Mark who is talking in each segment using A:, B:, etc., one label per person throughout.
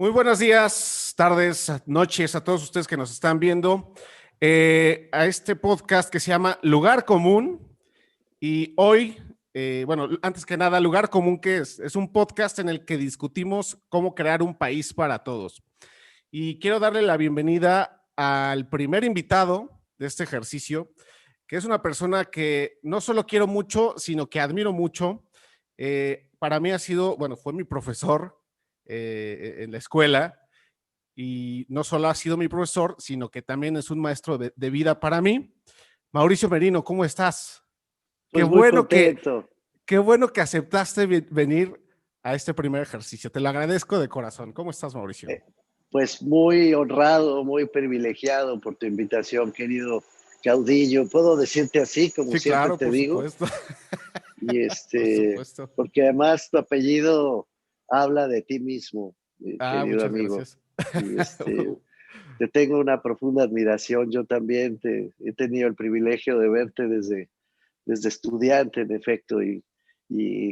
A: Muy buenos días, tardes, noches a todos ustedes que nos están viendo a este podcast que se llama Lugar Común. Y hoy, bueno, antes que nada, Lugar Común, que es un podcast en el que discutimos cómo crear un país para todos. Y quiero darle la bienvenida al primer invitado de este ejercicio, que es una persona que no solo quiero mucho, sino que admiro mucho. Para mí ha sido, bueno, fue mi profesor en la escuela y no solo ha sido mi profesor, sino que también es un maestro de vida para mí. Mauricio Merino, ¿cómo estás? Qué
B: Pues muy
A: bueno que,
B: contento.
A: qué bueno que aceptaste venir a este primer ejercicio. Te lo agradezco de corazón. ¿Cómo estás, Mauricio?
B: eh, pues muy honrado, muy privilegiado por tu invitación, querido Caudillo. Puedo decirte así, como
A: Sí,
B: siempre
A: claro,
B: te
A: por
B: digo,
A: supuesto.
B: y
A: Por supuesto.
B: porque además tu apellido habla de ti mismo, mi
A: Ah,
B: querido
A: muchas
B: amigo.
A: gracias.
B: Y te tengo una profunda admiración. Yo también he tenido el privilegio de verte desde estudiante, en efecto, y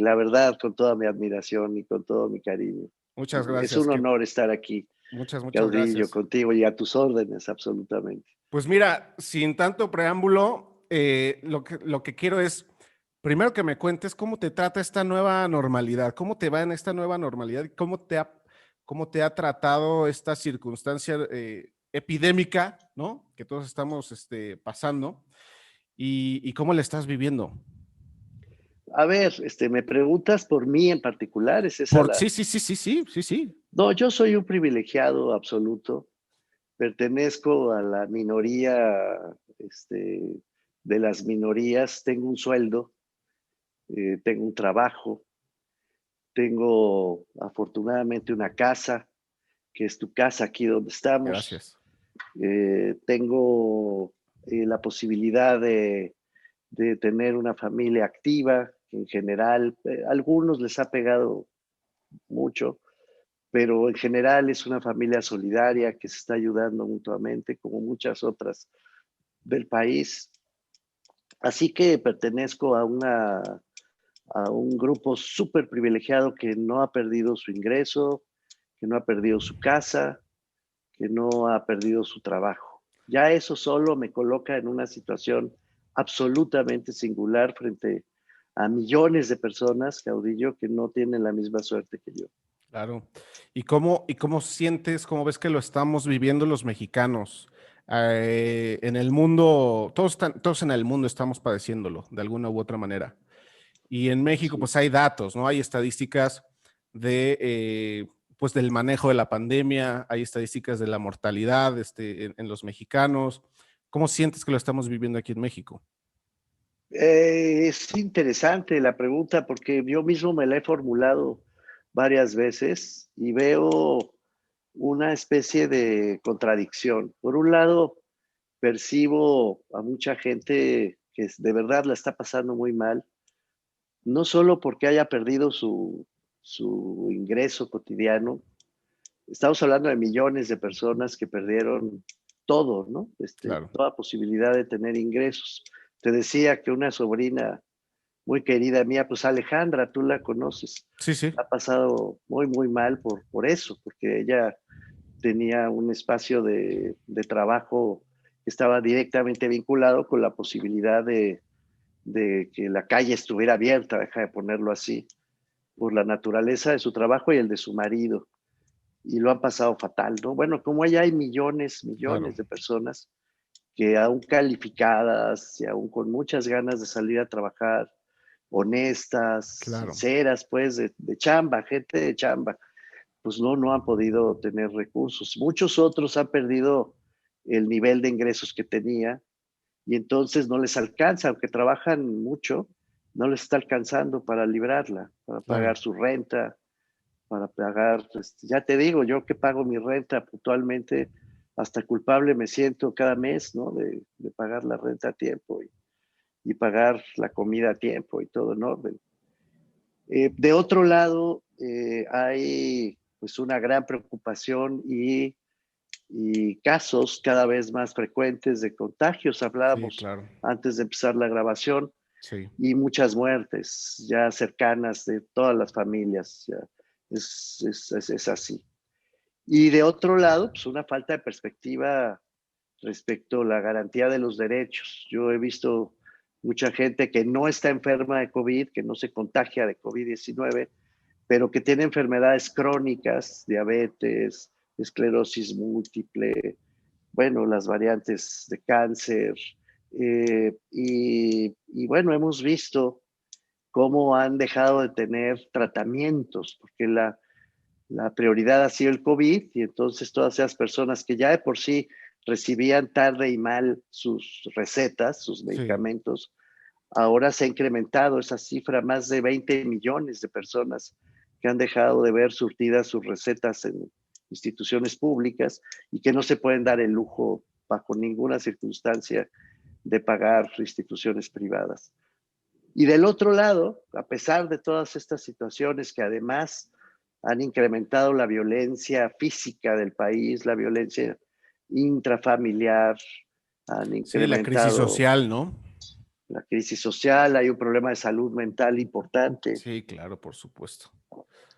B: la verdad, con toda mi admiración y con todo mi cariño.
A: Muchas
B: Es
A: gracias.
B: un honor estar aquí,
A: Muchas
B: Caudillo,
A: gracias.
B: contigo y a tus órdenes, absolutamente.
A: Pues mira, sin tanto preámbulo, lo que quiero es, primero que me cuentes cómo te trata esta nueva normalidad, cómo te va en esta nueva normalidad, cómo te ha tratado esta circunstancia epidémica, ¿no? Que todos estamos pasando y cómo la estás viviendo.
B: A ver, me preguntas por mí en particular, ¿es esa la...?
A: Sí, sí, sí, sí, sí, sí, sí.
B: No, yo soy un privilegiado absoluto, pertenezco a la minoría, este, de las minorías, tengo un sueldo, tengo un trabajo, tengo afortunadamente una casa, que es tu casa aquí donde estamos.
A: Gracias.
B: Tengo la posibilidad de tener una familia activa, que en general, a algunos les ha pegado mucho, pero en general es una familia solidaria que se está ayudando mutuamente, como muchas otras del país. Así que pertenezco a un grupo súper privilegiado que no ha perdido su ingreso, que no ha perdido su casa, que no ha perdido su trabajo. Ya eso solo me coloca en una situación absolutamente singular frente a millones de personas, Caudillo, que no tienen la misma suerte que yo.
A: Claro. ¿Y cómo sientes, cómo ves que lo estamos viviendo los mexicanos? En el mundo, todos en el mundo estamos padeciéndolo de alguna u otra manera. Y en México,
B: Sí.
A: pues hay datos, ¿no? Hay estadísticas pues del manejo de la pandemia, hay estadísticas de la mortalidad en los mexicanos. ¿Cómo sientes que lo estamos viviendo aquí en México?
B: Es interesante la pregunta porque yo mismo me la he formulado varias veces y veo una especie de contradicción. Por un lado, percibo a mucha gente que de verdad la está pasando muy mal, no solo porque haya perdido su ingreso cotidiano, estamos hablando de millones de personas que perdieron todo, ¿no?
A: Claro.
B: Toda posibilidad de tener ingresos. Te decía que una sobrina muy querida mía, pues Alejandra, tú la conoces,
A: Sí, sí,
B: ha pasado muy, muy mal por eso, porque ella tenía un espacio de trabajo que estaba directamente vinculado con la posibilidad de que la calle estuviera abierta, deja de ponerlo así, por la naturaleza de su trabajo y el de su marido. Y lo han pasado fatal, ¿no? Bueno, como allá hay millones,
A: claro,
B: millones de personas que aún calificadas y aún con muchas ganas de salir a trabajar, honestas,
A: claro.
B: sinceras, pues, de chamba, gente de chamba, pues no han podido tener recursos. Muchos otros han perdido el nivel de ingresos que tenía y entonces no les alcanza, aunque trabajan mucho, no les está alcanzando para librarla, para
A: Claro.
B: pagar su renta, para pagar, pues, ya te digo, yo que pago mi renta puntualmente, hasta culpable me siento cada mes, ¿no? De pagar la renta a tiempo y pagar la comida a tiempo y todo en orden. De otro lado, hay pues una gran preocupación y casos cada vez más frecuentes de contagios.
A: Sí,
B: Hablábamos
A: claro.
B: antes de empezar la grabación
A: Sí.
B: y muchas muertes ya cercanas de todas las familias. Ya es así. Y de otro lado, pues una falta de perspectiva respecto a la garantía de los derechos. Yo he visto mucha gente que no está enferma de COVID, que no se contagia de COVID-19, pero que tiene enfermedades crónicas, diabetes, esclerosis múltiple, bueno, las variantes de cáncer. Y bueno, hemos visto cómo han dejado de tener tratamientos, porque la prioridad ha sido el COVID y entonces todas esas personas que ya de por sí recibían tarde y mal sus recetas, sus
A: Sí,
B: medicamentos, ahora se ha incrementado esa cifra, más de 20 millones de personas que han dejado de ver surtidas sus recetas en instituciones públicas y que no se pueden dar el lujo bajo ninguna circunstancia de pagar instituciones privadas. Y del otro lado, a pesar de todas estas situaciones que además han incrementado la violencia física del país, la violencia intrafamiliar, han
A: sí, la crisis
B: incrementado
A: social, ¿no?
B: la crisis social, hay un problema de salud mental importante.
A: Sí, claro, por supuesto.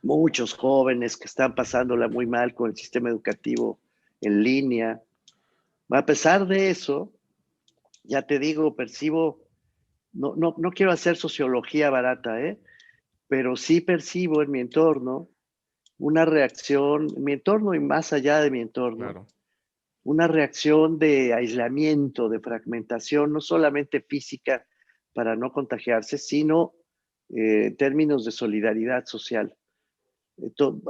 B: Muchos jóvenes que están pasándola muy mal con el sistema educativo en línea. A pesar de eso, ya te digo, percibo, no quiero hacer sociología barata, pero sí percibo en mi entorno una reacción, en mi entorno y más allá de mi entorno,
A: Claro.
B: una reacción de aislamiento, de fragmentación, no solamente física para no contagiarse, sino en términos de solidaridad social.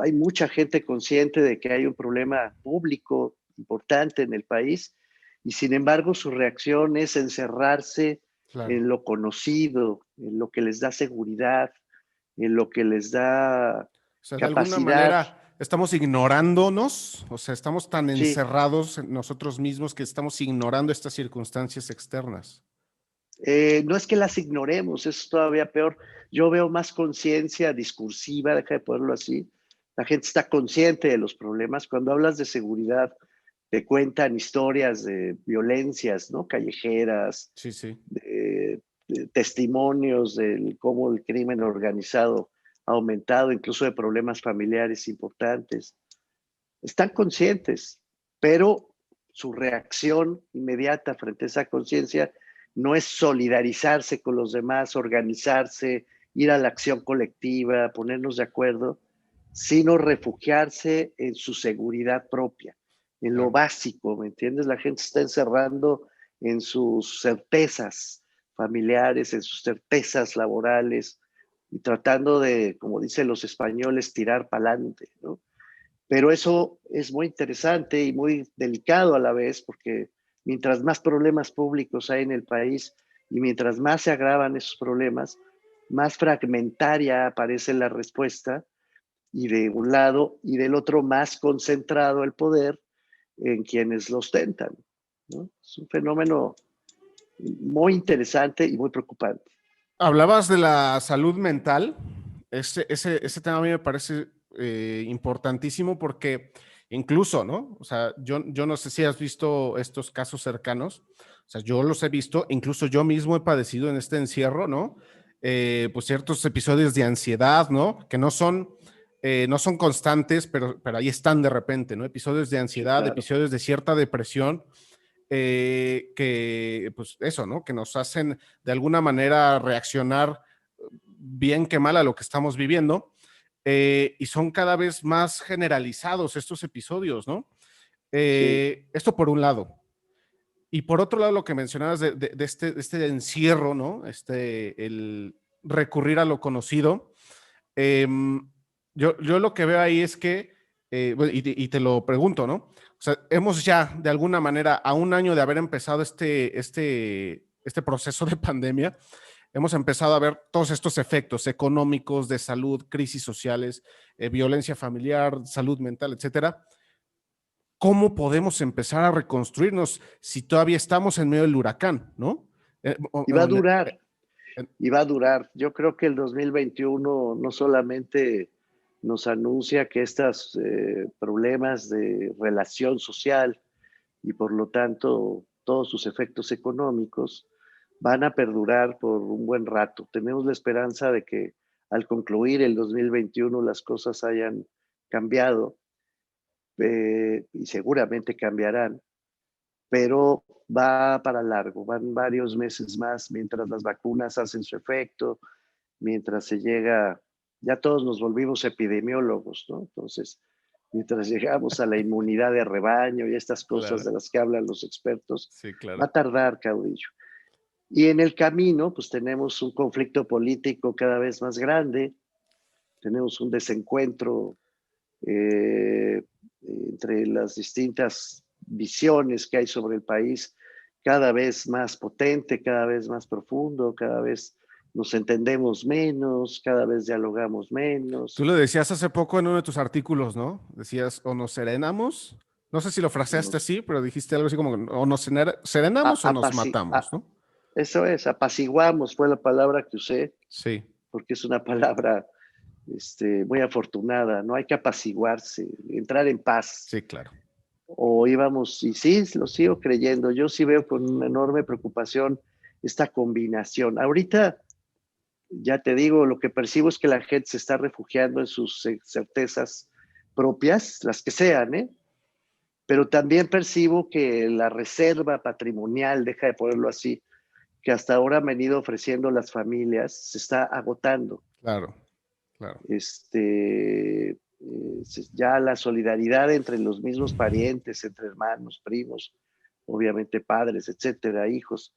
B: Hay mucha gente consciente de que hay un problema público importante en el país y sin embargo su reacción es encerrarse
A: Claro.
B: en lo conocido, en lo que les da seguridad, en lo que les da
A: O sea, de alguna
B: capacidad.
A: manera estamos ignorándonos, o sea, estamos tan
B: Sí,
A: encerrados en nosotros mismos que estamos ignorando estas circunstancias externas.
B: no es que las ignoremos, es todavía peor. Yo veo más conciencia discursiva, deja de ponerlo así. La gente está consciente de los problemas. Cuando hablas de seguridad, te cuentan historias de violencias, ¿no? Callejeras,
A: Sí, sí.
B: de testimonios de cómo el crimen organizado ha aumentado, incluso de problemas familiares importantes. Están conscientes, pero su reacción inmediata frente a esa conciencia no es solidarizarse con los demás, organizarse, ir a la acción colectiva, ponernos de acuerdo, sino refugiarse en su seguridad propia, en lo
A: Claro.
B: básico, ¿me entiendes? La gente está encerrando en sus certezas familiares, en sus certezas laborales y tratando de, como dicen los españoles, tirar para adelante, ¿no? Pero eso es muy interesante y muy delicado a la vez, porque mientras más problemas públicos hay en el país y mientras más se agravan esos problemas, más fragmentaria aparece la respuesta y de un lado y del otro más concentrado el poder en quienes lo ostentan, ¿no? Es un fenómeno muy interesante y muy preocupante.
A: Hablabas de la salud mental. Ese tema a mí me parece importantísimo porque incluso, ¿no? O sea, yo no sé si has visto estos casos cercanos. O sea, yo los he visto, incluso yo mismo he padecido en este encierro, ¿no? Pues ciertos episodios de ansiedad, ¿no? Que no son constantes, pero ahí están de repente, ¿no? Episodios de
B: Sí,
A: ansiedad,
B: claro.
A: episodios de cierta depresión que, pues eso, ¿no? Que nos hacen de alguna manera reaccionar bien que mal a lo que estamos viviendo. Y son cada vez más generalizados estos episodios, ¿no?
B: Sí,
A: Esto por un lado. Y por otro lado, lo que mencionabas de este encierro, ¿no? El recurrir a lo conocido. Eh, yo lo que veo ahí es que, y te lo pregunto, ¿no? O sea, hemos ya, de alguna manera, a un año de haber empezado este proceso de pandemia, hemos empezado a ver todos estos efectos económicos, de salud, crisis sociales, violencia familiar, salud mental, etcétera. ¿Cómo podemos empezar a reconstruirnos si todavía estamos en medio del huracán, ¿no?
B: y va a durar,
A: En-
B: y va a durar. Yo creo que el 2021 no solamente nos anuncia que estos problemas de relación social y por lo tanto todos sus efectos económicos van a perdurar por un buen rato. Tenemos la esperanza de que al concluir el 2021 las cosas hayan cambiado, y seguramente cambiarán, pero va para largo, van varios meses más mientras las vacunas hacen su efecto, mientras se llega, ya todos nos volvimos epidemiólogos, ¿no? Entonces, mientras llegamos a la inmunidad de rebaño y estas cosas
A: Claro,
B: de las que hablan los expertos,
A: sí,
B: va
A: claro.
B: a tardar, caudillo. Y en el camino, pues tenemos un conflicto político cada vez más grande, tenemos un desencuentro entre las distintas visiones que hay sobre el país, cada vez más potente, cada vez más profundo, cada vez nos entendemos menos, cada vez dialogamos
A: Tú
B: menos.
A: lo decías hace poco en uno de tus artículos, ¿no? Decías, o nos serenamos, no sé si lo fraseaste
B: Nos,
A: así, pero dijiste algo así como, o nos serenamos o nos matamos, ¿no?
B: eso es, apaciguamos fue la palabra que usé,
A: Sí,
B: porque es una palabra muy afortunada, no hay que apaciguarse, entrar en paz.
A: sí, claro.
B: O íbamos, y sí, lo sigo creyendo, yo sí veo con una enorme preocupación esta combinación. Ahorita, ya te digo, lo que percibo es que la gente se está refugiando en sus certezas propias, las que sean, ¿eh? Pero también percibo que la reserva patrimonial, deja de ponerlo así, que hasta ahora han venido ofreciendo las familias, se está agotando.
A: Claro, claro.
B: Ya la solidaridad entre los mismos parientes, entre hermanos, primos, obviamente padres, etcétera, hijos,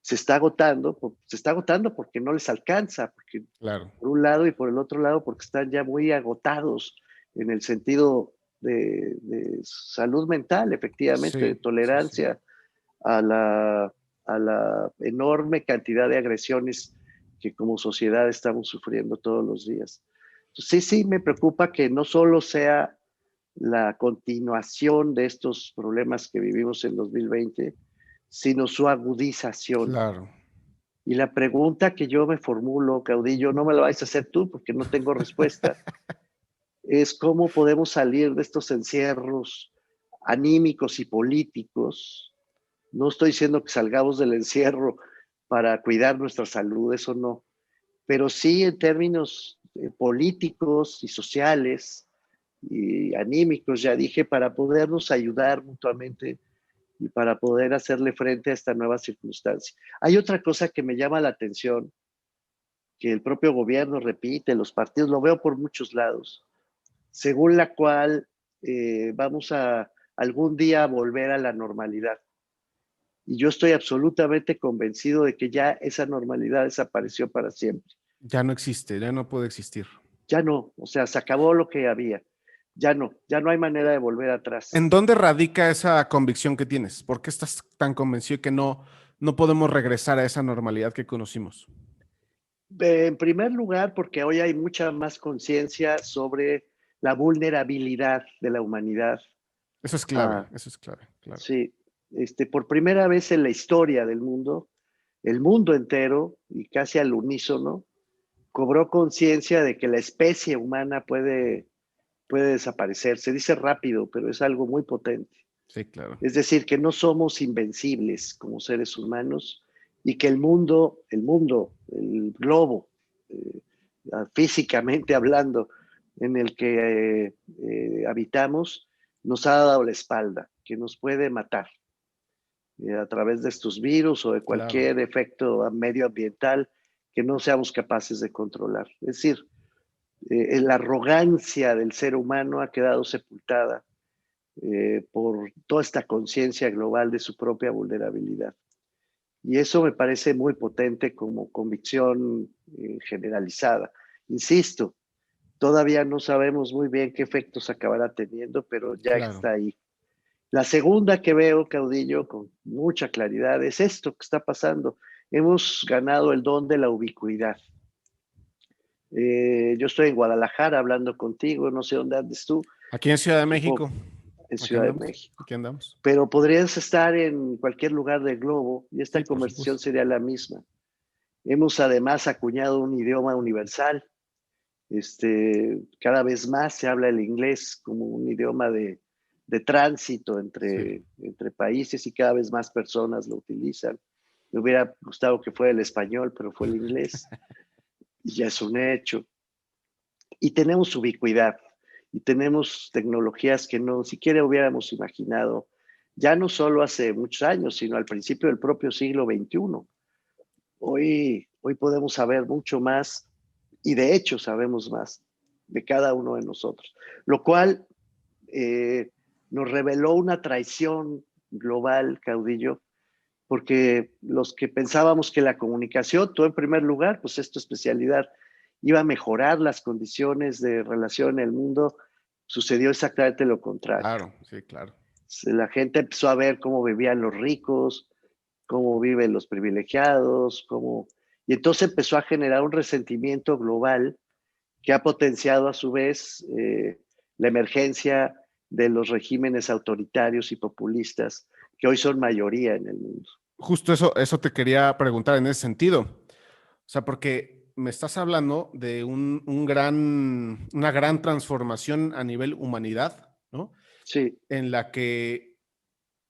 B: se está agotando porque no les alcanza, porque
A: Claro.
B: por un lado y por el otro lado porque están ya muy agotados en el sentido de salud mental, efectivamente, de
A: Sí, sí, sí.
B: tolerancia a la enorme cantidad de agresiones que como sociedad estamos sufriendo todos los días. Entonces, sí, me preocupa que no solo sea la continuación de estos problemas que vivimos en 2020, sino su agudización.
A: Claro.
B: Y la pregunta que yo me formulo, Caudillo, no me la vais a hacer tú porque no tengo respuesta, es cómo podemos salir de estos encierros anímicos y políticos. No estoy diciendo que salgamos del encierro para cuidar nuestra salud, eso no, pero sí en términos políticos y sociales y anímicos, ya dije, para podernos ayudar mutuamente y para poder hacerle frente a esta nueva circunstancia. Hay otra cosa que me llama la atención, que el propio gobierno repite, los partidos, lo veo por muchos lados, según la cual vamos a algún día volver a la normalidad. Y yo estoy absolutamente convencido de que ya esa normalidad desapareció para siempre.
A: Ya no existe, ya no puede existir.
B: Ya no, o sea, se acabó lo que había. Ya no hay manera de volver atrás.
A: ¿En dónde radica esa convicción que tienes? ¿Por qué estás tan convencido que no podemos regresar a esa normalidad que conocimos?
B: En primer lugar, porque hoy hay mucha más conciencia sobre la vulnerabilidad de la humanidad. Ah,
A: Eso es clave, claro.
B: sí, por primera vez en la historia del mundo, el mundo entero y casi al unísono cobró conciencia de que la especie humana puede desaparecer. Se dice rápido, pero es algo muy potente.
A: Sí, claro.
B: Es decir, que no somos invencibles como seres humanos y que el globo, eh, físicamente hablando, en el que habitamos, nos ha dado la espalda, que nos puede matar a través de estos virus o de
A: Claro.
B: cualquier efecto medioambiental que no seamos capaces de controlar. Es decir, la arrogancia del ser humano ha quedado sepultada por toda esta conciencia global de su propia vulnerabilidad. Y eso me parece muy potente como convicción generalizada. Insisto, todavía no sabemos muy bien qué efectos acabará teniendo, pero ya
A: Claro.
B: está ahí. La segunda que veo, Caudillo, con mucha claridad, es esto que está pasando. Hemos ganado el don de la ubicuidad. Yo estoy en Guadalajara hablando contigo, no sé dónde andes tú,
A: Aquí en Ciudad de
B: supongo,
A: México,
B: en
A: aquí
B: Ciudad de
A: andamos,
B: México.
A: aquí andamos.
B: Pero podrías estar en cualquier lugar del globo y esta
A: Sí, por
B: conversación
A: supuesto.
B: sería la misma. Hemos además acuñado un idioma universal. Cada vez más se habla el inglés como un idioma de tránsito
A: Sí.
B: entre países y cada vez más personas lo utilizan. Me hubiera gustado que fuera el español, pero fue el inglés y ya es un hecho. Y tenemos ubicuidad. y tenemos tecnologías que no siquiera hubiéramos imaginado, ya no solo hace muchos años, sino al principio del propio siglo XXI. Hoy podemos saber mucho más y de hecho sabemos más de cada uno de nosotros, lo cual nos reveló una traición global, Caudillo, porque los que pensábamos que la comunicación, tú en primer lugar, pues es tu especialidad, iba a mejorar las condiciones de relación en el mundo, sucedió exactamente lo contrario.
A: Claro, sí, claro.
B: La gente empezó a ver cómo vivían los ricos, cómo viven los privilegiados, y entonces empezó a generar un resentimiento global que ha potenciado a su vez la emergencia de los regímenes autoritarios y populistas que hoy son mayoría en el mundo.
A: Justo eso te quería preguntar en ese sentido. O sea, porque me estás hablando de una gran transformación a nivel humanidad, ¿no?
B: Sí,
A: En la que,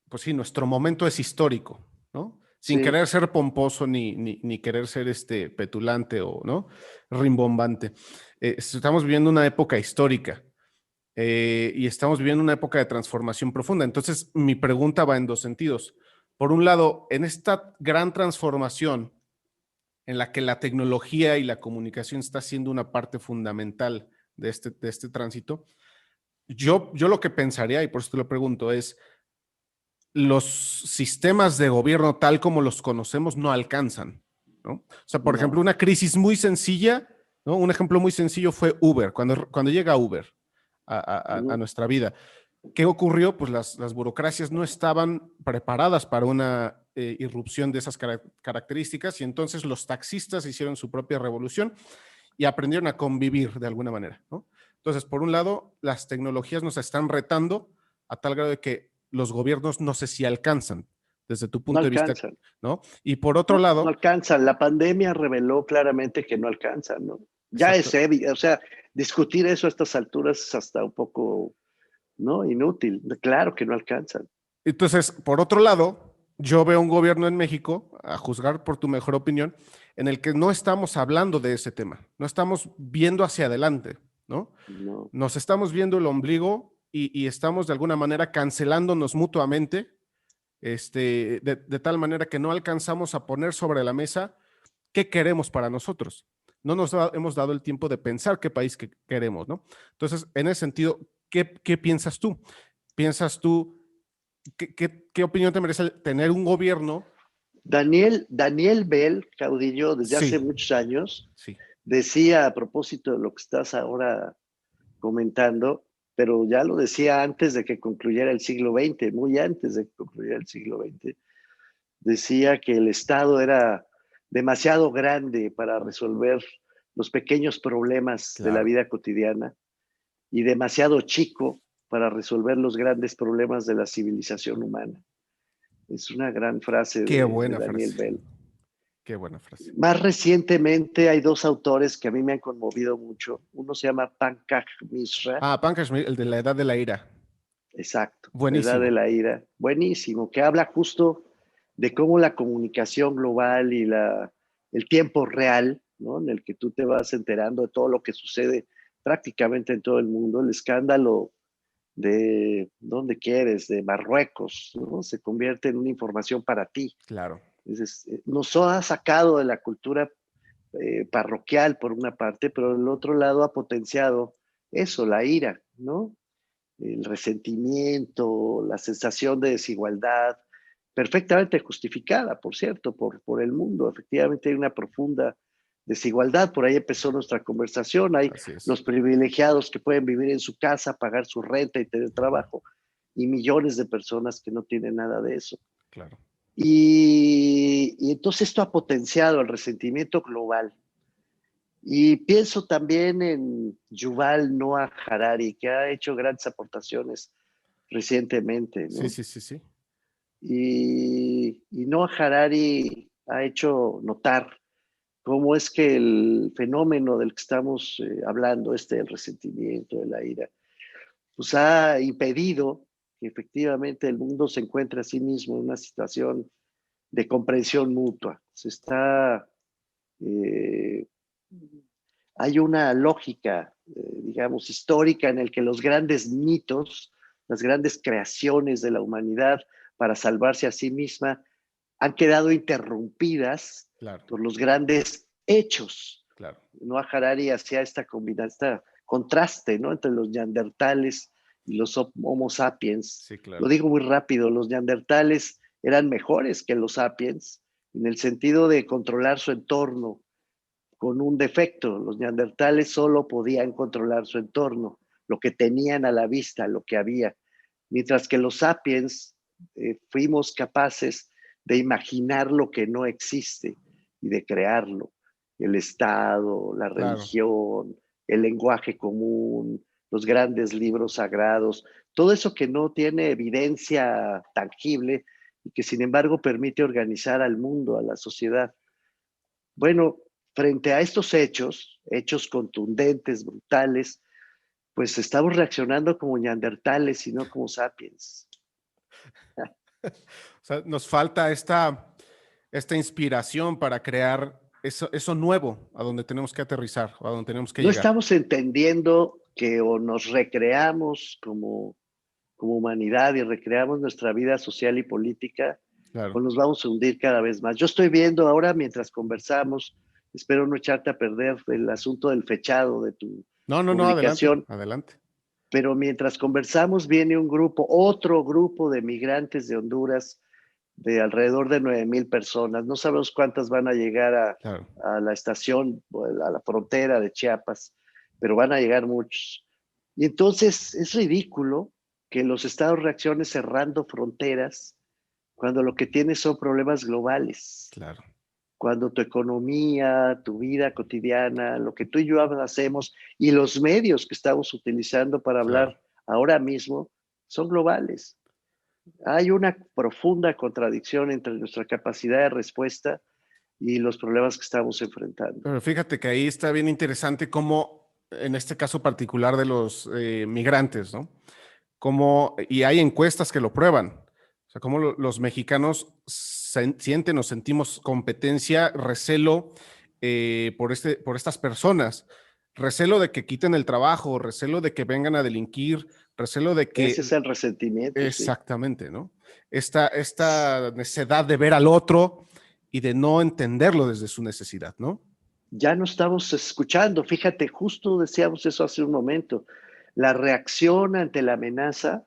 A: pues sí, nuestro momento es histórico, ¿no? Sin
B: sí,
A: querer ser pomposo ni querer ser petulante o, ¿no? Rimbombante. Estamos viviendo una época histórica y estamos viviendo una época de transformación profunda. Entonces, mi pregunta va en dos sentidos. Por un lado, en esta gran transformación en la que la tecnología y la comunicación está siendo una parte fundamental de este tránsito, yo lo que pensaría, y por eso te lo pregunto, es los sistemas de gobierno tal como los conocemos no alcanzan, ¿no? O sea, por ejemplo,
B: no.
A: una crisis muy sencilla, ¿no? Un ejemplo muy sencillo fue Uber, cuando llega Uber a nuestra vida. ¿Qué ocurrió? Pues las burocracias no estaban preparadas para una irrupción de esas características y entonces los taxistas hicieron su propia revolución y aprendieron a convivir de alguna manera, ¿no? Entonces, por un lado, las tecnologías nos están retando a tal grado de que los gobiernos no sé si alcanzan desde tu
B: No
A: punto de vista,
B: alcanzan,
A: ¿no? Y por otro
B: no
A: lado,
B: alcanzan. La pandemia reveló claramente que no alcanzan, ¿no? Ya es
A: exacto.
B: evidente, o sea, discutir eso a estas alturas es hasta un poco, ¿no? Inútil. Claro que no alcanzan.
A: Entonces, por otro lado, yo veo un gobierno en México, a juzgar por tu mejor opinión, en el que no estamos hablando de ese tema, no estamos viendo hacia adelante, ¿no?
B: No.
A: Nos estamos viendo el ombligo y estamos de alguna manera cancelándonos mutuamente, de tal manera que no alcanzamos a poner sobre la mesa qué queremos para nosotros. No hemos dado el tiempo de pensar qué país queremos, ¿no? Entonces, en ese sentido, ¿qué piensas tú? ¿Piensas tú qué opinión te merece tener un gobierno?
B: Daniel Bell, caudillo, desde hace
A: Sí,
B: muchos años,
A: sí,
B: decía a propósito de lo que estás ahora comentando, pero ya lo decía antes de que concluyera el siglo XX, muy antes de que concluyera el siglo XX, decía que el Estado era demasiado grande para resolver los pequeños problemas de la
A: claro.
B: vida cotidiana y demasiado chico para resolver los grandes problemas de la civilización humana. Es una gran frase
A: Qué
B: de
A: buena
B: Daniel
A: frase,
B: Bell.
A: qué buena frase.
B: Más recientemente hay dos autores que a mí me han conmovido mucho. Uno se llama Pankaj Mishra,
A: Ah, Pankaj, el de la edad de la ira.
B: exacto, La Edad de
A: Buenísimo.
B: la Ira, buenísimo, que habla justo de cómo la comunicación global y el tiempo real, ¿no? En el que tú te vas enterando de todo lo que sucede prácticamente en todo el mundo, el escándalo de donde quieres, de Marruecos, ¿no? Se convierte en una información para ti.
A: Claro.
B: Entonces, nos ha sacado de la cultura parroquial por una parte, pero del otro lado ha potenciado eso, la ira, ¿no? El resentimiento, la sensación de desigualdad, perfectamente justificada, por cierto, por el mundo. Efectivamente hay una profunda desigualdad. Por ahí empezó nuestra conversación. Hay
A: Así es.
B: los privilegiados que pueden vivir en su casa, pagar su renta y tener trabajo, y millones de personas que no tienen nada de eso.
A: Claro.
B: Y entonces esto ha potenciado el resentimiento global. Y pienso también en Yuval Noah Harari, que ha hecho grandes aportaciones recientemente,
A: Sí,
B: ¿no?
A: sí, sí, sí.
B: Y Noah Harari ha hecho notar cómo es que el fenómeno del que estamos hablando, del resentimiento, de la ira, pues ha impedido que efectivamente el mundo se encuentre a sí mismo en una situación de comprensión mutua. Eh, hay una lógica digamos, histórica en el que los grandes mitos, las grandes creaciones de la humanidad para salvarse a sí misma han quedado interrumpidas
A: Claro,
B: por los grandes hechos.
A: claro.
B: Noah Harari hacía esta combinación, este contraste, ¿no?, entre los neandertales y los Homo sapiens.
A: Sí,
B: Lo
A: claro.
B: digo muy rápido, los neandertales eran mejores que los sapiens en el sentido de controlar su entorno con un defecto. Los neandertales solo podían controlar su entorno, lo que tenían a la vista, lo que había, mientras que los sapiens fuimos capaces de imaginar lo que no existe y de crearlo. El Estado, la
A: Claro.
B: religión, el lenguaje común, los grandes libros sagrados, todo eso que no tiene evidencia tangible y que sin embargo permite organizar al mundo, a la sociedad. Bueno, frente a estos hechos, hechos contundentes, brutales, pues estamos reaccionando como neandertales y no como sapiens.
A: O sea, nos falta esta inspiración para crear eso nuevo a donde tenemos que aterrizar, o a donde tenemos que
B: No
A: llegar.
B: estamos entendiendo que o nos recreamos como humanidad y recreamos nuestra vida social y política, o
A: Claro.
B: nos vamos a hundir cada vez más. Yo estoy viendo ahora, mientras conversamos, espero no echarte a perder el asunto del fechado de tu
A: No, no, no, adelante,
B: publicación,
A: adelante.
B: pero mientras conversamos viene un grupo, otro grupo de migrantes de Honduras de alrededor de 9,000 personas. No sabemos cuántas van a llegar
A: Claro.
B: a la estación, a la frontera de Chiapas, pero van a llegar muchos. Y entonces es ridículo que los estados reaccionen cerrando fronteras cuando lo que tienes son problemas globales,
A: Claro.
B: cuando tu economía, tu vida cotidiana, lo que tú y yo hacemos y los medios que estamos utilizando para
A: Claro.
B: hablar ahora mismo son globales. Hay una profunda contradicción entre nuestra capacidad de respuesta y los problemas que estamos enfrentando.
A: Pero fíjate que ahí está bien interesante cómo, en este caso particular de los migrantes, ¿no? Cómo, y hay encuestas que lo prueban. O sea, cómo los mexicanos sienten o sentimos competencia, recelo por estas personas. Recelo de que quiten el trabajo, recelo de que vengan a delinquir, recelo de
B: Ese
A: que.
B: es el resentimiento, sí.
A: Exactamente, ¿no? Esta necesidad de ver al otro y de no entenderlo desde su necesidad, ¿no?
B: Ya no estamos escuchando. Fíjate, justo decíamos eso hace un momento. La reacción ante la amenaza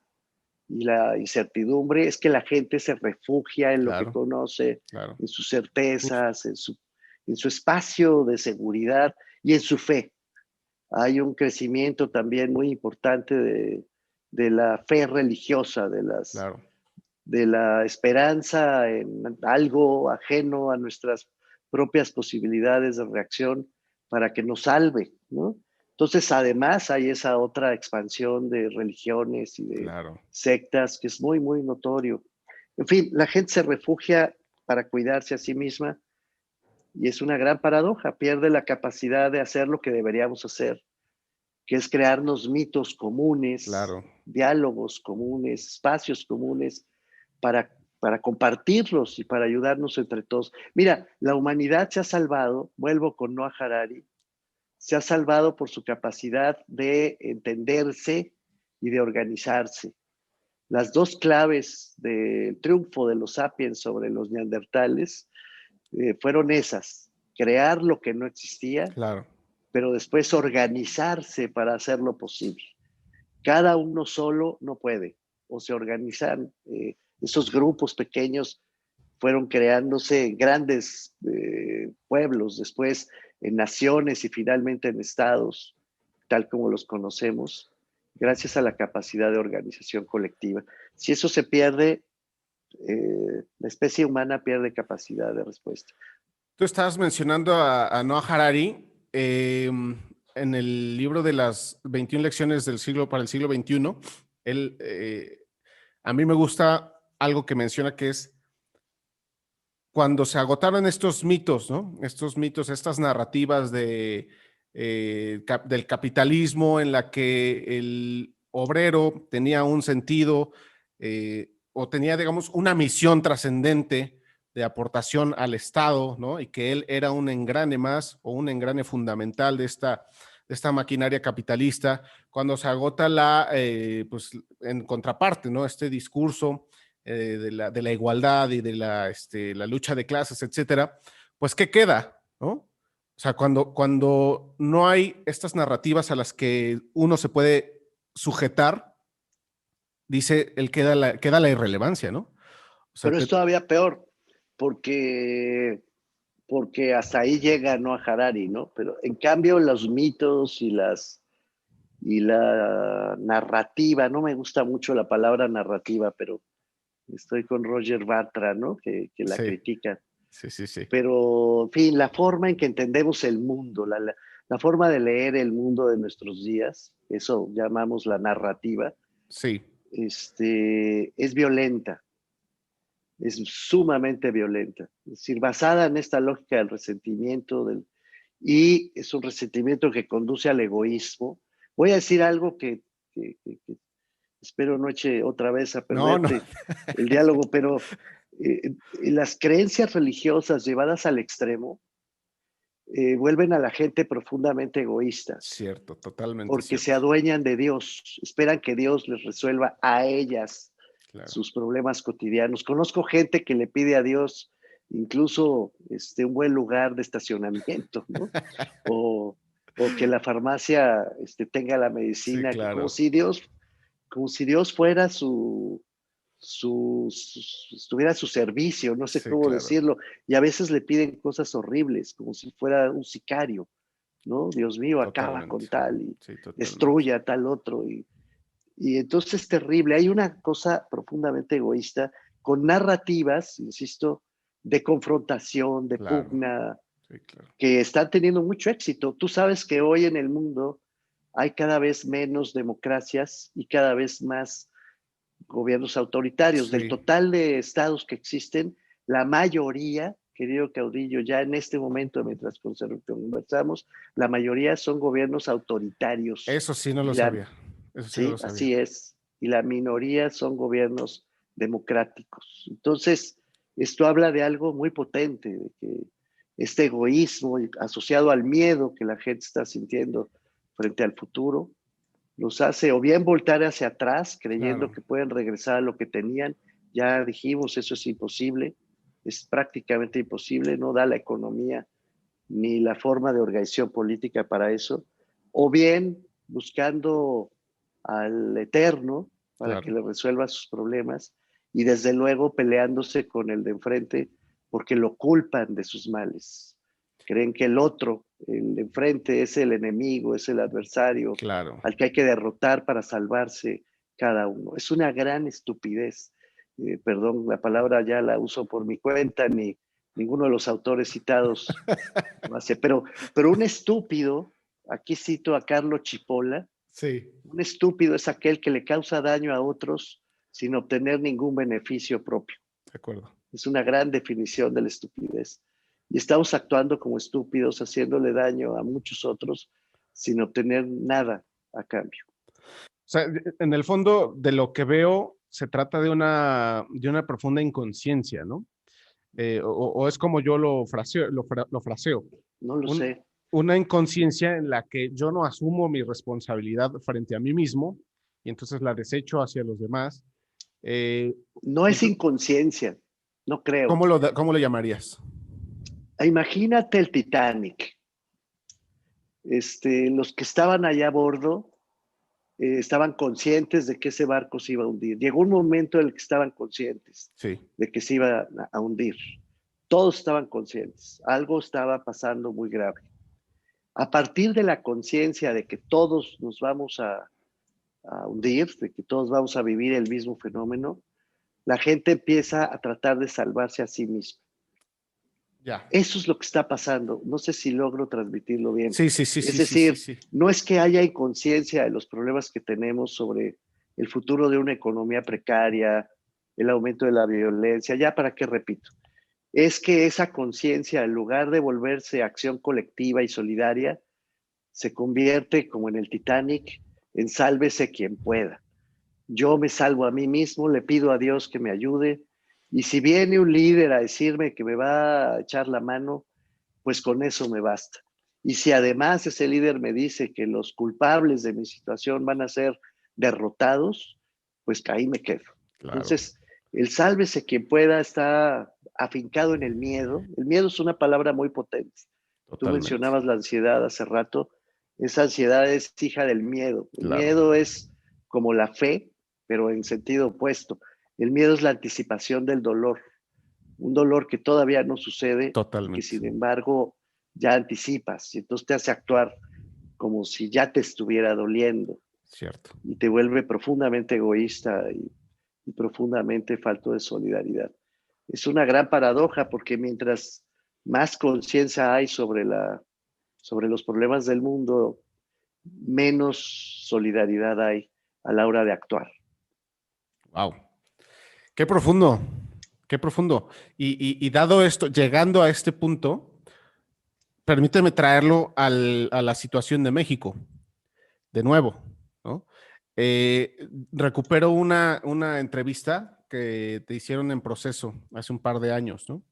B: y la incertidumbre es que la gente se refugia en lo que
A: Claro,
B: conoce,
A: claro.
B: en sus certezas, en su espacio de seguridad y en su fe. Hay un crecimiento también muy importante de la fe religiosa,
A: Claro.
B: de la esperanza en algo ajeno a nuestras propias posibilidades de reacción para que nos salve, ¿no? Entonces, además, hay esa otra expansión de religiones y de
A: Claro.
B: sectas que es muy, muy notorio. En fin, la gente se refugia para cuidarse a sí misma y es una gran paradoja, pierde la capacidad de hacer lo que deberíamos hacer, que es crearnos mitos comunes,
A: Claro.
B: diálogos comunes, espacios comunes para compartirlos y para ayudarnos entre todos. Mira, la humanidad se ha salvado, vuelvo con Noah Harari, se ha salvado por su capacidad de entenderse y de organizarse. Las dos claves del triunfo de los sapiens sobre los neandertales fueron esas: crear lo que no existía,
A: Claro.
B: pero después organizarse para hacerlo posible. Cada uno solo no puede, o se organizan, esos grupos pequeños fueron creándose en grandes pueblos, después en naciones y finalmente en estados, tal como los conocemos, gracias a la capacidad de organización colectiva. Si eso se pierde, la especie humana pierde capacidad de respuesta.
A: Tú estabas mencionando a Noah Harari en el libro de las 21 lecciones del siglo para el siglo XXI. Él, a mí me gusta algo que menciona que es cuando se agotaron estos mitos, ¿no? Estos mitos, estas narrativas del capitalismo en la que el obrero tenía un sentido o tenía, digamos, una misión trascendente de aportación al Estado, ¿no? Y que él era un engrane más o un engrane fundamental esta maquinaria capitalista, cuando se agota pues en contraparte, ¿no? Este discurso de la igualdad y de la lucha de clases, etcétera, pues ¿qué queda? ¿No? O sea, cuando no hay estas narrativas a las que uno se puede sujetar, dice, queda la irrelevancia, ¿no? O sea,
B: Pero es todavía peor, porque, porque hasta ahí llega Noah Harari, ¿no? Pero en cambio los mitos y la narrativa, no me gusta mucho la palabra narrativa, pero estoy con Roger Bartra, ¿no? Que la
A: sí,
B: critica.
A: sí, sí, sí.
B: Pero, en fin, la forma en que entendemos el mundo, la forma de leer el mundo de nuestros días, eso llamamos la narrativa,
A: Sí,
B: es violenta, es sumamente violenta. Es decir, basada en esta lógica del resentimiento, y es un resentimiento que conduce al egoísmo. Voy a decir algo que espero no eche otra vez a
A: no, no,
B: perderte el diálogo, pero las creencias religiosas llevadas al extremo vuelven a la gente profundamente egoísta,
A: cierto, totalmente
B: porque se
A: cierto.
B: adueñan de Dios, esperan que Dios les resuelva a ellas
A: Claro.
B: sus problemas cotidianos. Conozco gente que le pide a Dios incluso un buen lugar de estacionamiento, ¿no? O, o que la farmacia tenga la
A: Sí,
B: medicina,
A: claro.
B: como si Dios fuera estuviera a su servicio, no sé
A: Sí,
B: cómo
A: claro.
B: decirlo, y a veces le piden cosas horribles, como si fuera un sicario, ¿no? Dios mío, acaba con
A: Totalmente.
B: tal y
A: Sí, totalmente.
B: destruye a tal otro, y entonces es terrible. Hay una cosa profundamente egoísta con narrativas, insisto, de confrontación, de
A: Claro.
B: pugna,
A: Sí, claro.
B: que están teniendo mucho éxito. Tú sabes que hoy en el mundo hay cada vez menos democracias y cada vez más gobiernos autoritarios. Del
A: Sí,
B: total de estados que existen, la mayoría, querido Caudillo, ya en este momento, mientras conversamos, la mayoría son gobiernos autoritarios.
A: eso sí no
B: Y
A: lo
B: la,
A: sabía. Eso sí no
B: sí,
A: lo sabía.
B: así es. Y la minoría son gobiernos democráticos. Entonces, esto habla de algo muy potente, de que este egoísmo asociado al miedo que la gente está sintiendo frente al futuro, los hace o bien voltar hacia atrás creyendo
A: Claro.
B: que pueden regresar a lo que tenían. Ya dijimos, eso es imposible, es prácticamente imposible, no da la economía ni la forma de organización política para eso, o bien buscando al Eterno para que
A: Claro.
B: le resuelva sus problemas y desde luego peleándose con el de enfrente porque lo culpan de sus males. Creen que el otro, el de enfrente, es el enemigo, es el adversario
A: Claro.
B: al que hay que derrotar para salvarse cada uno. Es una gran estupidez. Perdón, la palabra ya la uso por mi cuenta, ni ninguno de los autores citados lo hace, pero un estúpido, aquí cito a Carlo Cipolla,
A: Sí,
B: un estúpido es aquel que le causa daño a otros sin obtener ningún beneficio propio.
A: de acuerdo.
B: Es una gran definición de la estupidez. Y estamos actuando como estúpidos, haciéndole daño a muchos otros sin obtener nada a cambio.
A: O sea, en el fondo de lo que veo, se trata de una profunda inconsciencia, ¿no? O es como yo lo fraseo.
B: No lo
A: Un-
B: sé.
A: una inconsciencia en la que yo no asumo mi responsabilidad frente a mí mismo y entonces la desecho hacia los demás. Eh,
B: No
A: y
B: es inconsciencia, no creo.
A: cómo le llamarías?
B: Imagínate el Titanic. Los que estaban allá a bordo estaban conscientes de que ese barco se iba a hundir. Llegó un momento en el que estaban conscientes
A: Sí,
B: de que se iba a hundir. Todos estaban conscientes. Algo estaba pasando muy grave. A partir de la conciencia de que todos nos vamos a hundir, de que todos vamos a vivir el mismo fenómeno, la gente empieza a tratar de salvarse a sí misma.
A: ya.
B: Eso es lo que está pasando. No sé si logro transmitirlo bien.
A: Sí, sí, sí,
B: Es
A: sí, sí, sí,
B: decir,
A: sí.
B: no es que haya inconsciencia de los problemas que tenemos sobre el futuro de una economía precaria, el aumento de la violencia, ya para qué repito. Es que esa conciencia, en lugar de volverse acción colectiva y solidaria, se convierte, como en el Titanic, en sálvese quien pueda. Yo me salvo a mí mismo, le pido a Dios que me ayude, y si viene un líder a decirme que me va a echar la mano, pues con eso me basta. Y si además ese líder me dice que los culpables de mi situación van a ser derrotados, pues ahí me quedo.
A: Claro,
B: Entonces, el sálvese quien pueda está afincado en el miedo. El miedo es una palabra muy potente. Tú
A: totalmente.
B: mencionabas la ansiedad hace rato. Esa ansiedad es hija del miedo. El
A: Claro,
B: miedo es como la fe, pero en sentido opuesto. El miedo es la anticipación del dolor, un dolor que todavía no sucede y que
A: totalmente.
B: sin embargo ya anticipas y entonces te hace actuar como si ya te estuviera doliendo
A: Cierto.
B: y te vuelve profundamente egoísta y profundamente falto de solidaridad. Es una gran paradoja porque mientras más conciencia hay sobre los problemas del mundo, menos solidaridad hay a la hora de actuar.
A: Wow. Qué profundo, qué profundo. Y dado esto, llegando a este punto, permíteme traerlo a la situación de México, de nuevo, ¿no? Eh, recupero una entrevista que te hicieron en Proceso hace un par de años, ¿no?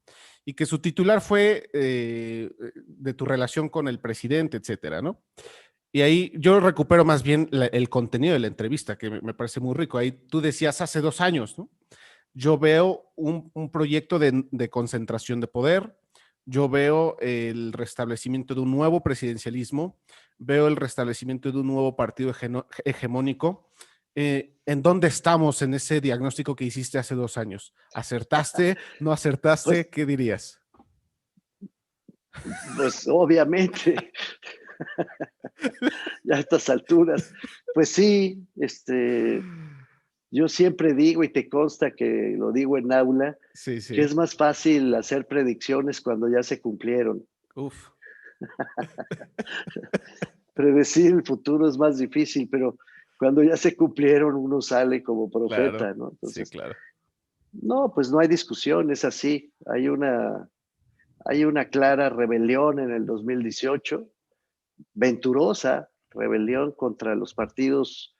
A: Y que su titular fue de tu relación con el presidente, etcétera, ¿no? Y ahí yo recupero más bien el contenido de la entrevista, que me parece muy rico. Ahí tú decías hace 2 años, ¿no? Yo veo un proyecto de concentración de poder, yo veo el restablecimiento de un nuevo presidencialismo, veo el restablecimiento de un nuevo partido hegemónico. ¿En dónde estamos en ese diagnóstico que hiciste hace 2 años? ¿Acertaste? ¿No
B: Pues,
A: acertaste? ¿Qué dirías?
B: pues obviamente, ya a estas alturas, pues sí, yo siempre digo y te consta que lo digo en aula,
A: Sí,
B: que
A: sí.
B: es más fácil hacer predicciones cuando ya se cumplieron.
A: Uf.
B: Predecir el futuro es más difícil, pero cuando ya se cumplieron uno sale como
A: Claro.
B: profeta, ¿no?
A: Sí,
B: Entonces,
A: claro.
B: no, pues no hay discusión, es así. Hay una clara rebelión en el 2018, venturosa rebelión contra los partidos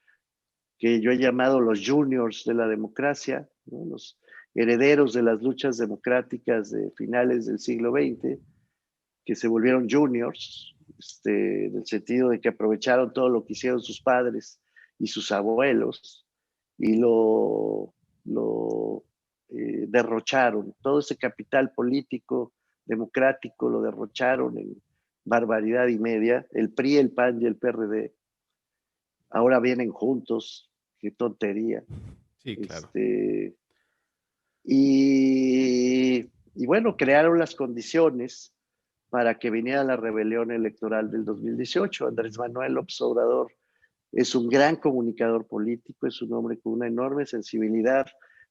B: que yo he llamado los juniors de la democracia, ¿no? Los herederos de las luchas democráticas de finales del siglo XX, que se volvieron juniors, en el sentido de que aprovecharon todo lo que hicieron sus padres y sus abuelos y lo derrocharon. Todo ese capital político, democrático, lo derrocharon en barbaridad y media. El PRI, el PAN y el PRD ahora vienen juntos. Qué tontería.
A: Sí, claro.
B: Este, y bueno, crearon las condiciones para que viniera la rebelión electoral del 2018. Andrés Manuel López Obrador es un gran comunicador político, es un hombre con una enorme sensibilidad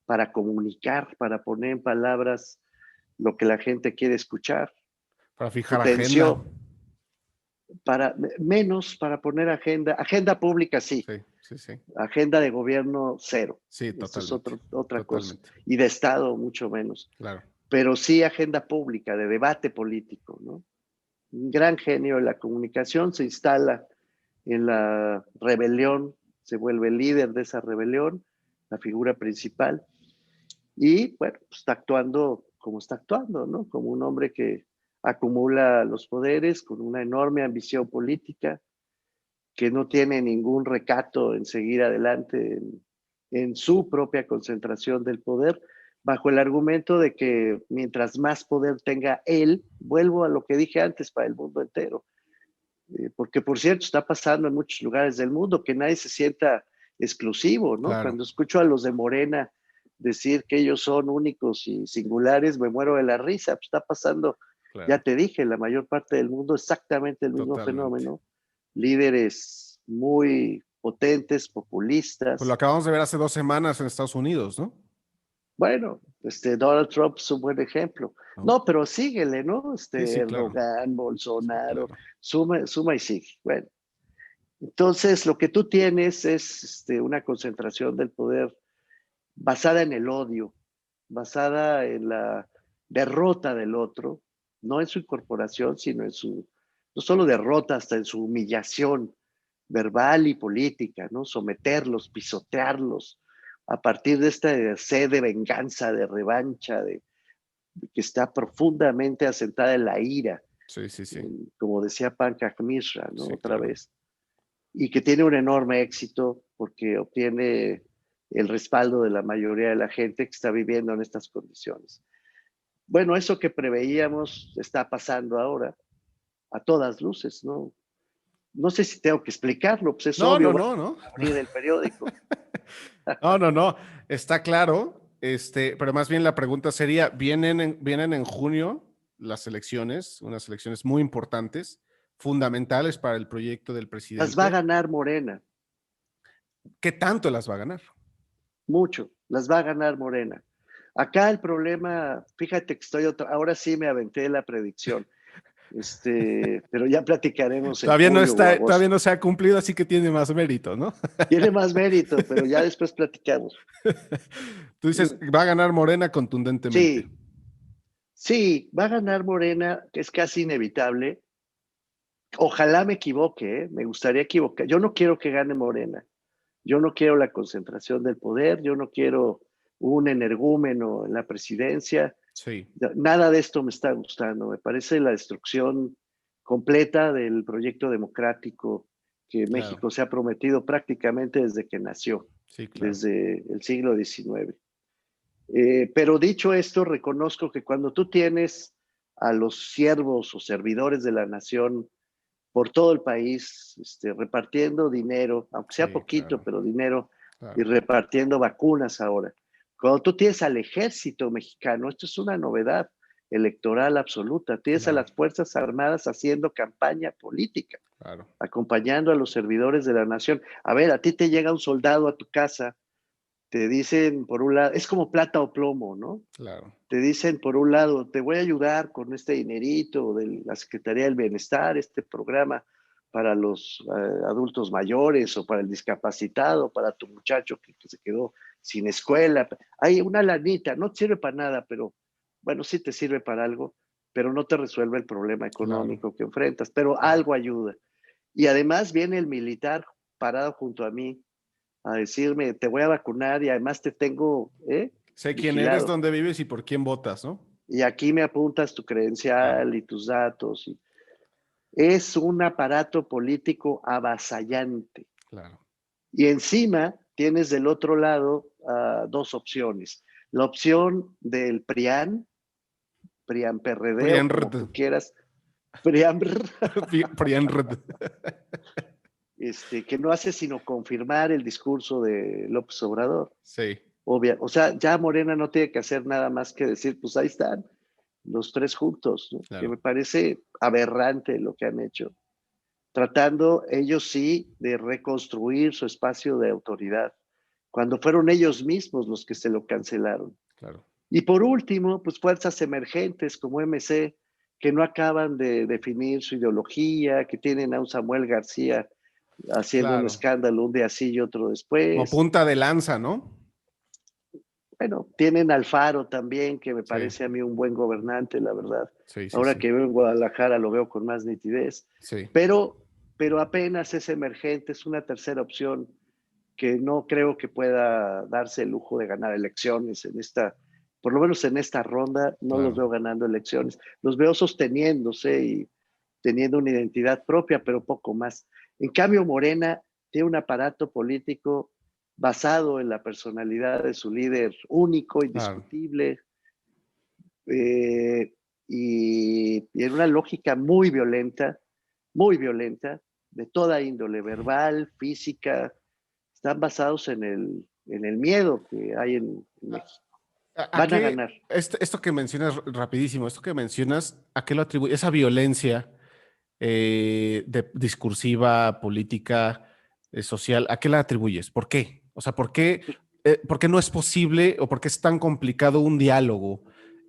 B: para comunicar, para poner en palabras lo que la gente quiere escuchar.
A: Para fijar agenda.
B: Potenció para menos para poner agenda pública sí,
A: Sí, sí, sí.
B: agenda de gobierno cero.
A: Sí,
B: Esto es
A: totalmente.
B: otra cosa.
A: Totalmente.
B: Y de Estado mucho menos.
A: Claro.
B: Pero sí agenda pública, de debate político, ¿no? Un gran genio de la comunicación, se instala en la rebelión, se vuelve líder de esa rebelión, la figura principal, y bueno, pues está actuando como está actuando, ¿no? Como un hombre que acumula los poderes con una enorme ambición política, que no tiene ningún recato en seguir adelante en su propia concentración del poder, bajo el argumento de que mientras más poder tenga él, vuelvo a lo que dije antes para el mundo entero, porque por cierto está pasando en muchos lugares del mundo que nadie se sienta exclusivo, ¿no?
A: Claro,
B: Cuando escucho a los de Morena decir que ellos son únicos y singulares, me muero de la risa, pues está pasando, ya
A: claro.
B: te dije, en la mayor parte del mundo exactamente el mismo
A: Totalmente.
B: fenómeno, líderes muy potentes,
A: Pues lo
B: populistas.
A: acabamos de ver hace 2 semanas en Estados Unidos, ¿no?
B: Bueno, Donald Trump es un buen ejemplo.
A: ¿No?
B: No, pero síguele, ¿no?
A: Sí, sí, claro.
B: Erdogan,
A: Sí,
B: Bolsonaro,
A: claro.
B: suma y sigue. Bueno, entonces lo que tú tienes es una concentración del poder basada en el odio, basada en la derrota del otro, no en su incorporación, sino en su, no solo derrota, hasta en su humillación verbal y política, ¿no? Someterlos, pisotearlos, a partir de esta sed de venganza, de revancha, que está profundamente asentada en la ira.
A: Sí, sí, sí.
B: como decía Pankaj Mishra, ¿no?
A: Sí,
B: Otra
A: claro.
B: vez. Y que tiene un enorme éxito porque obtiene el respaldo de la mayoría de la gente que está viviendo en estas condiciones. Bueno, eso que preveíamos está pasando ahora a todas luces, ¿no? No sé si tengo que explicarlo, pues es
A: No, no,
B: obvio, va
A: no, no.
B: a abrir el periódico.
A: No, no, no. Está claro. Pero más bien la pregunta sería: vienen en junio las elecciones, unas elecciones muy importantes, fundamentales para el proyecto del
B: Las va a
A: presidente.
B: ganar Morena,
A: ¿Qué tanto las va a ganar?
B: mucho, las va a ganar Morena. Acá el problema, fíjate que ahora sí me aventé la predicción, pero ya platicaremos en
A: Todavía no
B: julio o
A: está, todavía
B: agosto.
A: no se ha cumplido, así que tiene más mérito, ¿no?
B: Tiene más mérito, pero ya después platicamos.
A: Tú dices, va a ganar Morena contundentemente.
B: Sí, sí, va a ganar Morena, que es casi inevitable. Ojalá me equivoque, ¿eh? Me gustaría equivocar. Yo no quiero que gane Morena. Yo no quiero la concentración del poder. Yo no quiero un energúmeno en la presidencia.
A: Sí,
B: Nada de esto me está gustando. Me parece la destrucción completa del proyecto democrático que
A: claro.
B: México se ha prometido prácticamente desde que nació,
A: Sí, claro.
B: desde el siglo XIX. Pero dicho esto, reconozco que cuando tú tienes a los siervos o servidores de la nación por todo el país, repartiendo dinero, aunque sea
A: Sí,
B: poquito,
A: claro,
B: pero dinero, y
A: claro.
B: repartiendo vacunas ahora. Cuando tú tienes al ejército mexicano, esto es una novedad electoral absoluta, tienes a
A: Claro,
B: las Fuerzas Armadas haciendo campaña política,
A: claro,
B: acompañando a los servidores de la nación. A ver, a ti te llega un soldado a tu casa, te dicen por un lado, es como plata o plomo, ¿no?
A: claro,
B: Te dicen por un lado, te voy a ayudar con este dinerito de la Secretaría del Bienestar, este programa para los adultos mayores o para el discapacitado, para tu muchacho que se quedó sin escuela. Hay una lanita, no te sirve para nada, pero bueno, sí te sirve para algo, pero no te resuelve el problema
A: claro,
B: económico que enfrentas, pero
A: claro.
B: algo ayuda. Y además viene el militar parado junto a mí a decirme, te voy a vacunar y además te tengo
A: Sé quién eres,
B: vigilado.
A: dónde vives y por quién votas, ¿no?
B: Y aquí me apuntas tu
A: Claro,
B: credencial y tus datos. Es un aparato político avasallante.
A: claro.
B: Y encima tienes del otro lado dos opciones. La opción del PRIAN, PRIAN PRD o como
A: Prienrd.
B: tú quieras, PRIAN,
A: Prienrd.
B: que no hace sino confirmar el discurso de López Obrador.
A: Sí,
B: Obvia, o sea, ya Morena no tiene que hacer nada más que decir, pues ahí están los tres juntos, ¿no? Que
A: claro,
B: me parece aberrante lo que han hecho, tratando ellos sí de reconstruir su espacio de autoridad, cuando fueron ellos mismos los que se lo cancelaron.
A: claro,
B: Y por último, pues fuerzas emergentes como MC, que no acaban de definir su ideología, que tienen a un Samuel García haciendo un
A: claro.
B: escándalo un día sí y otro
A: Como
B: después.
A: punta de lanza, ¿no?
B: Bueno, tienen Alfaro también, que me
A: Sí,
B: parece a mí un buen gobernante, la verdad.
A: sí, sí,
B: Ahora
A: sí,
B: que veo en Guadalajara lo veo con más nitidez,
A: sí,
B: pero, pero apenas es emergente, es una tercera opción que no creo que pueda darse el lujo de ganar elecciones en esta, por lo menos en esta ronda, no los
A: claro,
B: veo ganando elecciones. Los veo sosteniéndose y teniendo una identidad propia, pero poco más. En cambio, Morena tiene un aparato político basado en la personalidad de su líder único,
A: claro.
B: indiscutible, eh, y en una lógica muy violenta, de toda índole, verbal, física, están basados en el miedo que hay en México.
A: ¿A
B: Van a
A: qué,
B: ganar.
A: esto que mencionas rapidísimo, esto que mencionas, ¿a qué lo atribuye? Esa violencia discursiva, política, social, ¿a qué la atribuyes? ¿Por qué? O sea, por qué no es posible o por qué es tan complicado un diálogo,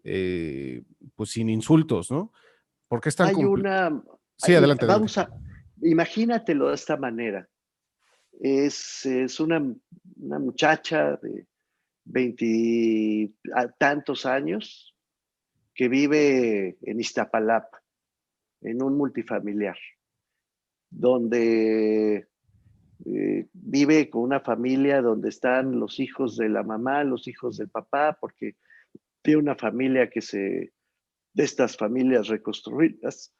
A: pues sin insultos, ¿no? ¿Por qué es tan
B: Hay
A: complicado?
B: una,
A: Sí, adelante, adelante.
B: vamos a, imagínatelo de esta manera. Es una muchacha de veintitantos años que vive en Iztapalapa, en un multifamiliar, donde vive con una familia donde están los hijos de la mamá, los hijos del papá, porque tiene una familia de estas familias reconstruidas,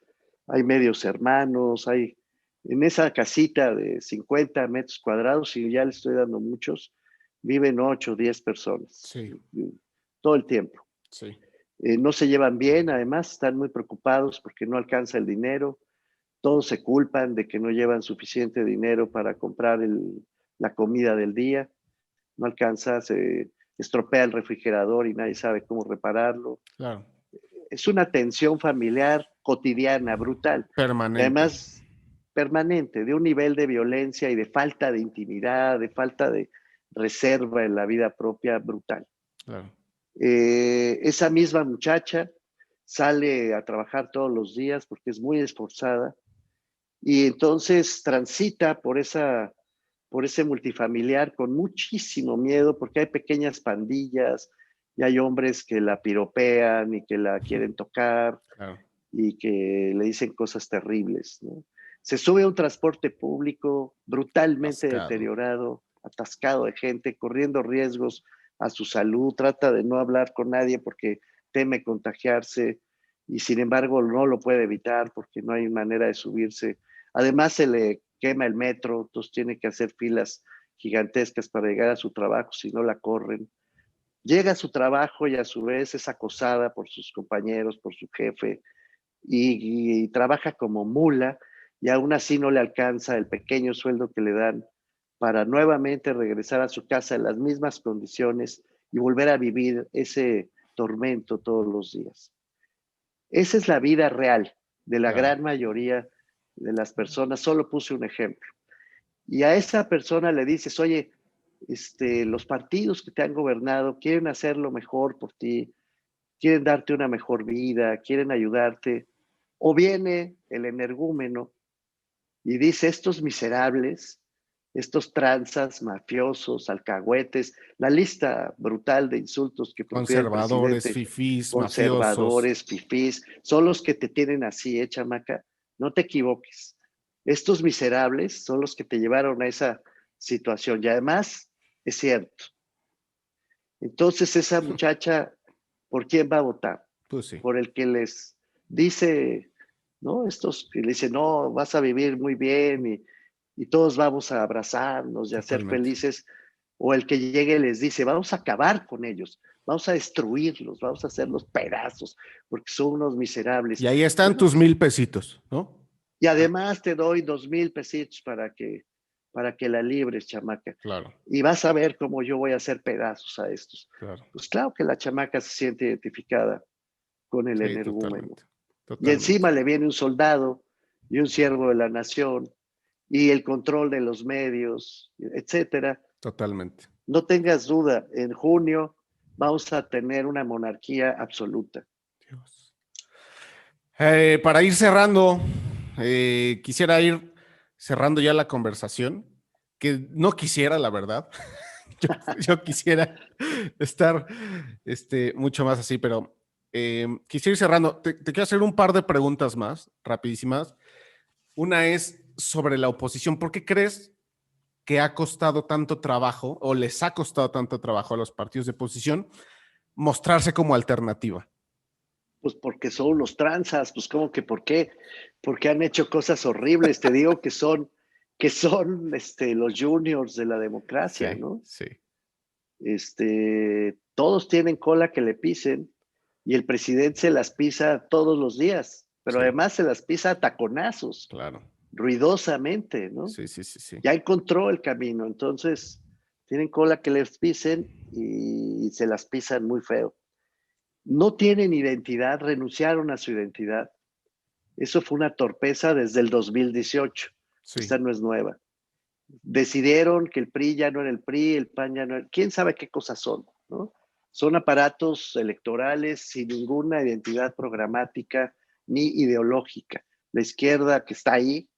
B: hay medios hermanos, hay en esa casita de 50 metros cuadrados, y ya le estoy dando muchos, viven 8 o 10 personas
A: Sí,
B: todo el tiempo.
A: sí,
B: No se llevan bien, además están muy preocupados porque no alcanza el dinero, todos se culpan de que no llevan suficiente dinero para comprar la comida del día, no alcanza, se estropea el refrigerador y nadie sabe cómo repararlo.
A: claro.
B: Es una tensión familiar cotidiana, brutal, y
A: Permanente.
B: además permanente, de un nivel de violencia y de falta de intimidad, de falta de reserva en la vida propia brutal.
A: Claro.
B: Esa misma muchacha sale a trabajar todos los días porque es muy esforzada y entonces transita por ese multifamiliar con muchísimo miedo porque hay pequeñas pandillas y hay hombres que la piropean y que la quieren tocar
A: Claro.
B: y que le dicen cosas terribles, ¿no? Se sube a un transporte público brutalmente
A: Atascado.
B: deteriorado, atascado de gente, corriendo riesgos a su salud, trata de no hablar con nadie porque teme contagiarse y sin embargo no lo puede evitar porque no hay manera de subirse. Además se le quema el metro, entonces tiene que hacer filas gigantescas para llegar a su trabajo si no la corren. Llega a su trabajo y a su vez es acosada por sus compañeros, por su jefe, y trabaja como mula y aún así no le alcanza el pequeño sueldo que le dan para nuevamente regresar a su casa en las mismas condiciones y volver a vivir ese tormento todos los días. Esa es la vida real de la
A: Claro.
B: gran mayoría de las personas. Solo puse un ejemplo. Y a esa persona le dices, oye, los partidos que te han gobernado quieren hacer lo mejor por ti, quieren darte una mejor vida, quieren ayudarte. O viene el energúmeno y dice, estos miserables, estos tranzas, mafiosos, alcahuetes, la lista brutal de insultos que profiere el
A: Conservadores,
B: presidente,
A: fifís, mafiosos.
B: conservadores, fifís, son los que te tienen así, chamaca. No te equivoques. Estos miserables son los que te llevaron a esa situación. Y además, es cierto. Entonces, esa muchacha, ¿por quién va a votar?
A: Pues sí,
B: Por el que les dice, ¿no? Estos que le dicen, no, vas a vivir muy bien y todos vamos a abrazarnos y a ser
A: totalmente.
B: felices, o el que llegue y les dice, vamos a acabar con ellos, vamos a destruirlos, vamos a hacerlos pedazos, porque son unos miserables.
A: Y ahí están
B: Bueno,
A: tus 1,000 pesitos, ¿no?
B: y
A: Ah,
B: además te doy 2,000 pesitos para que la libres, chamaca.
A: claro,
B: Y vas a ver cómo yo voy a hacer pedazos a estos.
A: claro.
B: Pues claro que la chamaca se siente identificada con el
A: Sí,
B: energúmeno.
A: totalmente.
B: Y
A: Totalmente.
B: encima le viene un soldado y un siervo de la nación y el control de los medios, etcétera.
A: Totalmente.
B: No tengas duda, en junio vamos a tener una monarquía absoluta.
A: Dios. Para ir cerrando, quisiera ir cerrando ya la conversación, que no quisiera, la verdad. Yo quisiera estar mucho más así, pero quisiera ir cerrando. Te quiero hacer un par de preguntas más, rapidísimas. Una es sobre la oposición. ¿Por qué crees que ha costado tanto trabajo o les ha costado tanto trabajo a los partidos de oposición mostrarse como alternativa?
B: Pues porque son los tranzas, pues como que por qué, porque han hecho cosas horribles, te digo que son los juniors de la democracia,
A: Sí,
B: ¿no?
A: sí,
B: Todos tienen cola que le pisen y el presidente se las pisa todos los días, pero
A: sí,
B: además se las pisa a taconazos,
A: claro.
B: ruidosamente, ¿no?
A: Sí, sí, sí, sí.
B: Ya encontró el camino, entonces tienen cola que les pisen y se las pisan muy feo. No tienen identidad, renunciaron a su identidad. Eso fue una torpeza desde el 2018.
A: Sí,
B: Esta no es nueva. Decidieron que el PRI ya no era el PRI, el PAN ya no era, quién sabe qué cosas son, ¿no? Son aparatos electorales sin ninguna identidad programática ni ideológica. La izquierda que está ahí,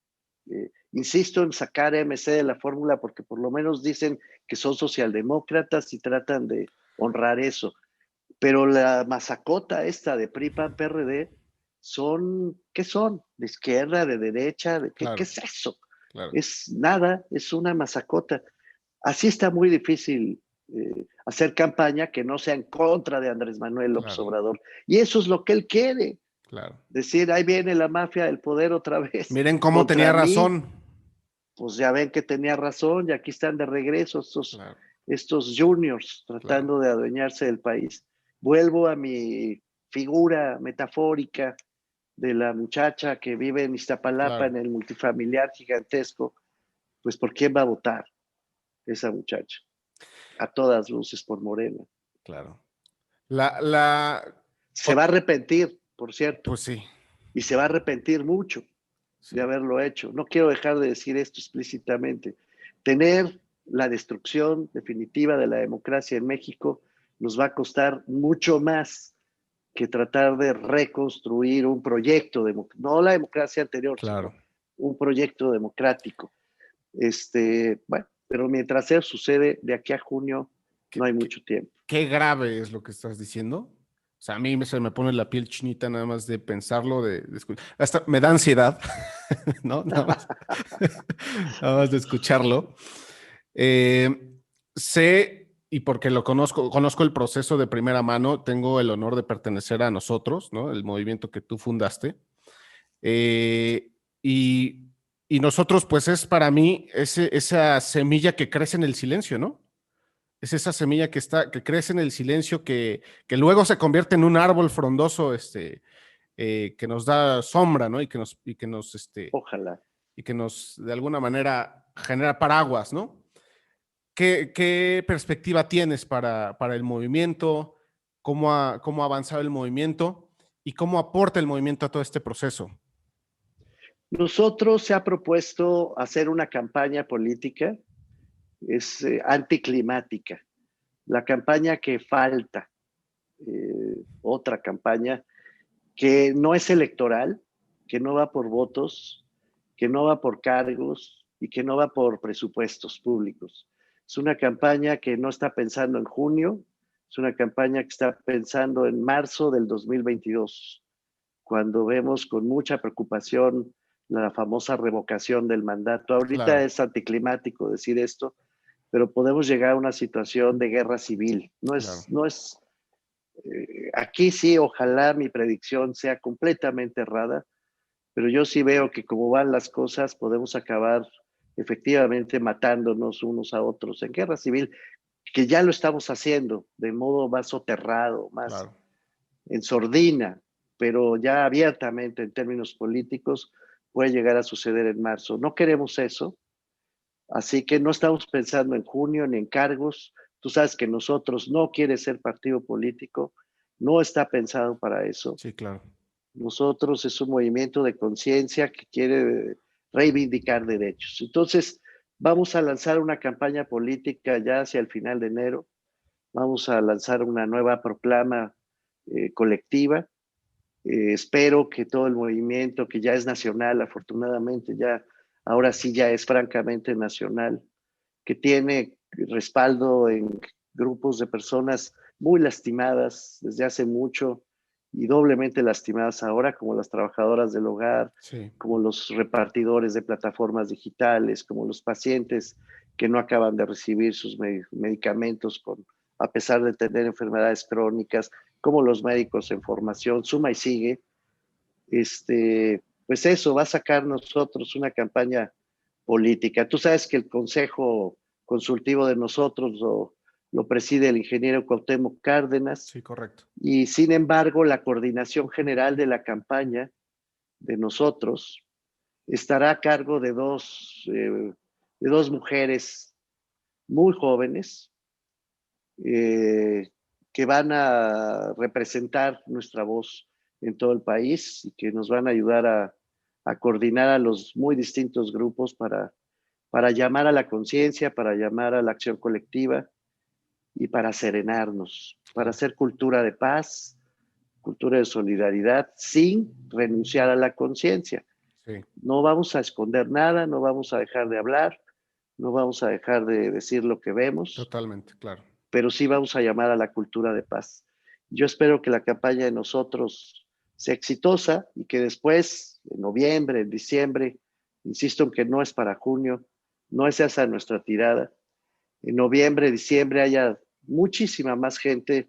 B: insisto en sacar a MC de la fórmula porque por lo menos dicen que son socialdemócratas y tratan de honrar eso. Pero la masacota esta de PRI, PAN, PRD, ¿qué son? ¿De izquierda, de derecha? ¿Qué
A: claro,
B: es eso?
A: claro.
B: Es nada, es una masacota. Así está muy difícil hacer campaña que no sea en contra de Andrés Manuel López
A: Claro,
B: Obrador. Y eso es lo que él quiere.
A: Claro.
B: Decir, ahí viene la mafia del poder otra vez
A: Miren cómo tenía
B: contra mí,
A: razón.
B: pues ya ven que tenía razón y aquí están de regreso
A: Claro,
B: estos juniors
A: claro,
B: tratando de adueñarse del país. Vuelvo a mi figura metafórica de la muchacha que vive en Iztapalapa
A: claro,
B: en el multifamiliar gigantesco, pues ¿por quién va a votar esa muchacha? A todas luces por Morena.
A: claro. La,
B: Se va a arrepentir, por cierto,
A: pues sí,
B: y se va a arrepentir mucho de
A: sí,
B: haberlo hecho. No quiero dejar de decir esto explícitamente. Tener la destrucción definitiva de la democracia en México nos va a costar mucho más que tratar de reconstruir un proyecto, no la democracia anterior,
A: claro.
B: sino un proyecto democrático. Bueno, pero mientras eso sucede, de aquí a junio no
A: ¿Qué,
B: hay
A: qué,
B: mucho tiempo.
A: qué grave es lo que estás diciendo? O sea, a mí se me pone la piel chinita nada más de pensarlo, hasta me da ansiedad, ¿no? Nada más, nada más de escucharlo. Eh, sé, y porque lo conozco el proceso de primera mano, tengo el honor de pertenecer a nosotros, ¿no? El movimiento que tú fundaste. Eh, y, y nosotros, pues es para mí esa semilla que crece en el silencio, ¿no? Es esa semilla que crece en el silencio, que luego se convierte en un árbol frondoso, que nos da sombra, ¿no?
B: Ojalá.
A: Y que nos, de alguna manera, genera paraguas, ¿no? ¿Qué perspectiva tienes para el movimiento? ¿Cómo ha avanzado el movimiento? ¿Y cómo aporta el movimiento a todo este proceso?
B: Nosotros se ha propuesto hacer una campaña política, es anticlimática, la campaña que falta, otra campaña que no es electoral, que no va por votos, que no va por cargos y que no va por presupuestos públicos. Es una campaña que no está pensando en junio, es una campaña que está pensando en marzo del 2022, cuando vemos con mucha preocupación la famosa revocación del mandato. Ahorita
A: Claro,
B: es anticlimático decir esto, pero podemos llegar a una situación de guerra civil.
A: claro.
B: Aquí sí, ojalá mi predicción sea completamente errada, pero yo sí veo que como van las cosas podemos acabar efectivamente matándonos unos a otros en guerra civil, que ya lo estamos haciendo de modo más soterrado, más
A: Claro,
B: en sordina, pero ya abiertamente en términos políticos puede llegar a suceder en marzo. No queremos eso, así que no estamos pensando en junio ni en cargos. Tú sabes que nosotros no quiere ser partido político, no está pensado para eso.
A: sí, claro.
B: Nosotros es un movimiento de conciencia que quiere reivindicar derechos. Entonces, vamos a lanzar una campaña política ya hacia el final de enero. Vamos a lanzar una nueva proclama colectiva. Espero que todo el movimiento, que ya es nacional, afortunadamente, ya ahora sí ya es francamente nacional, que tiene respaldo en grupos de personas muy lastimadas desde hace mucho y doblemente lastimadas ahora, como las trabajadoras del hogar,
A: Sí,
B: como los repartidores de plataformas digitales, como los pacientes que no acaban de recibir sus medicamentos a pesar de tener enfermedades crónicas, como los médicos en formación, suma y sigue. Pues eso, va a sacar nosotros una campaña política. Tú sabes que el Consejo Consultivo de nosotros lo preside el ingeniero Cuauhtémoc Cárdenas
A: sí, correcto.
B: y sin embargo la coordinación general de la campaña de nosotros estará a cargo de dos mujeres muy jóvenes eh, que van a representar nuestra voz en todo el país y que nos van a ayudar a coordinar a los muy distintos grupos para llamar a la conciencia, para llamar a la acción colectiva y para serenarnos, para
A: Claro,
B: hacer cultura de paz, cultura de solidaridad, sin renunciar a la conciencia.
A: sí,
B: No vamos a esconder nada, no vamos a dejar de hablar, no vamos a dejar de decir lo que vemos,
A: totalmente, claro.
B: pero sí vamos a llamar a la cultura de paz. Yo espero que la campaña de nosotros sea exitosa y que después, en noviembre, en diciembre, insisto en que no es para junio, no es esa nuestra tirada, en noviembre, diciembre haya muchísima más gente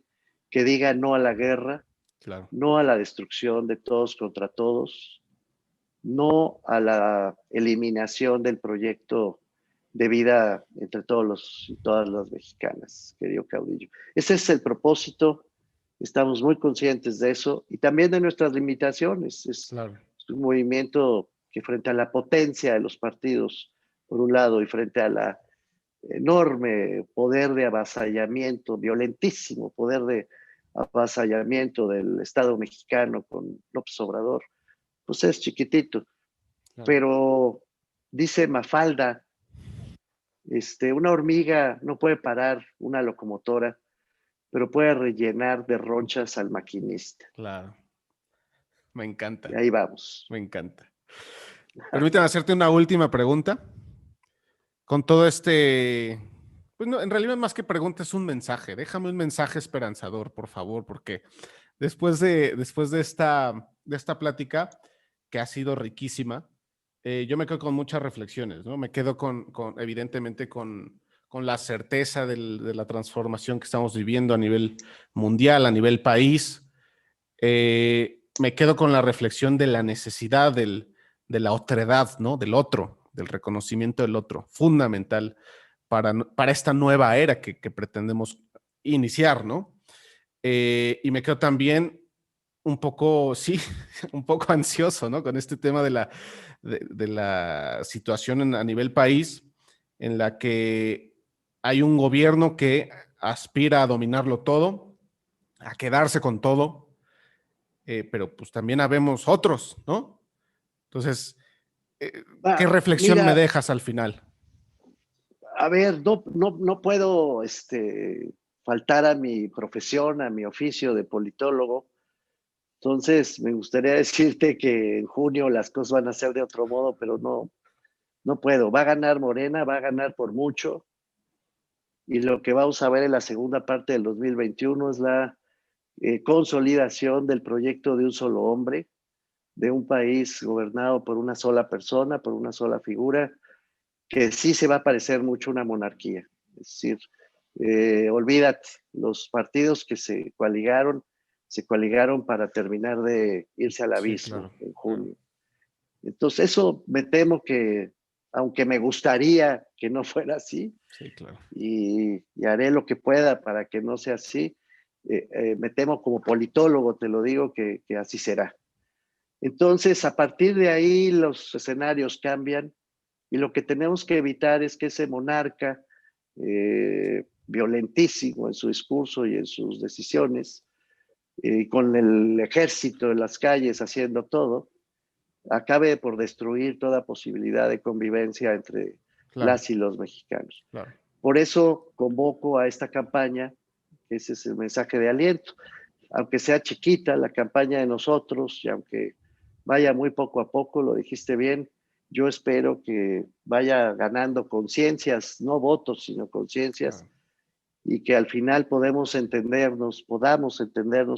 B: que diga no a la guerra,
A: Claro.
B: no a la destrucción de todos contra todos, no a la eliminación del proyecto de vida entre todos los y todas las mexicanas, querido caudillo. Ese es el propósito, estamos muy conscientes de eso y también de nuestras limitaciones. Es
A: Claro.
B: un movimiento que frente a la potencia de los partidos, por un lado, y frente a la enorme poder de avasallamiento, violentísimo poder de avasallamiento del Estado mexicano con López Obrador, pues es chiquitito.
A: Claro.
B: Pero dice Mafalda, una hormiga no puede parar una locomotora, pero puede rellenar de ronchas al maquinista.
A: Claro. Me
B: Y
A: encanta.
B: ahí vamos.
A: Me encanta. Permítame hacerte una última pregunta. Con todo pues no, en realidad más que pregunta es un mensaje. Déjame un mensaje esperanzador, por favor, porque después de esta plática, que ha sido riquísima, yo me quedo con muchas reflexiones, ¿no? Me quedo evidentemente, con la certeza de la transformación que estamos viviendo a nivel mundial, a nivel país. Me quedo con la reflexión de la necesidad de la otredad, ¿no? Del otro, del reconocimiento del otro, fundamental para esta nueva era que pretendemos iniciar, ¿no? Y me quedo también un poco, sí, un poco ansioso, ¿no? Con este tema de la situación a nivel país, en la que hay un gobierno que aspira a dominarlo todo, a quedarse con todo, pero pues también habemos otros, ¿no? Entonces, ¿qué reflexión me
B: Mira,
A: dejas al final?
B: a ver, no puedo faltar a mi profesión, a mi oficio de politólogo. Entonces, me gustaría decirte que en junio las cosas van a ser de otro modo, pero no puedo. Va a ganar Morena, va a ganar por mucho. Y lo que vamos a ver en la segunda parte del 2021 es la consolidación del proyecto de un solo hombre, de un país gobernado por una sola persona, por una sola figura, que sí se va a parecer mucho a una monarquía. Es decir, olvídate, los partidos que se coaligaron para terminar de irse al
A: Sí,
B: abismo
A: claro,
B: en
A: claro.
B: junio. Entonces, eso me temo que, aunque me gustaría que no fuera así,
A: Sí, claro.
B: y haré lo que pueda para que no sea así, me temo como politólogo, te lo digo, que así será. Entonces, a partir de ahí, los escenarios cambian y lo que tenemos que evitar es que ese monarca, violentísimo en su discurso y en sus decisiones, con el ejército en las calles haciendo todo, acabe por destruir toda posibilidad de convivencia entre
A: Claro,
B: las y los mexicanos.
A: claro.
B: Por eso convoco a esta campaña, ese es el mensaje de aliento. Aunque sea chiquita la campaña de nosotros y aunque vaya muy poco a poco, lo dijiste bien, yo espero que vaya ganando conciencias, no votos, sino conciencias,
A: Claro.
B: y que al final podamos entendernos.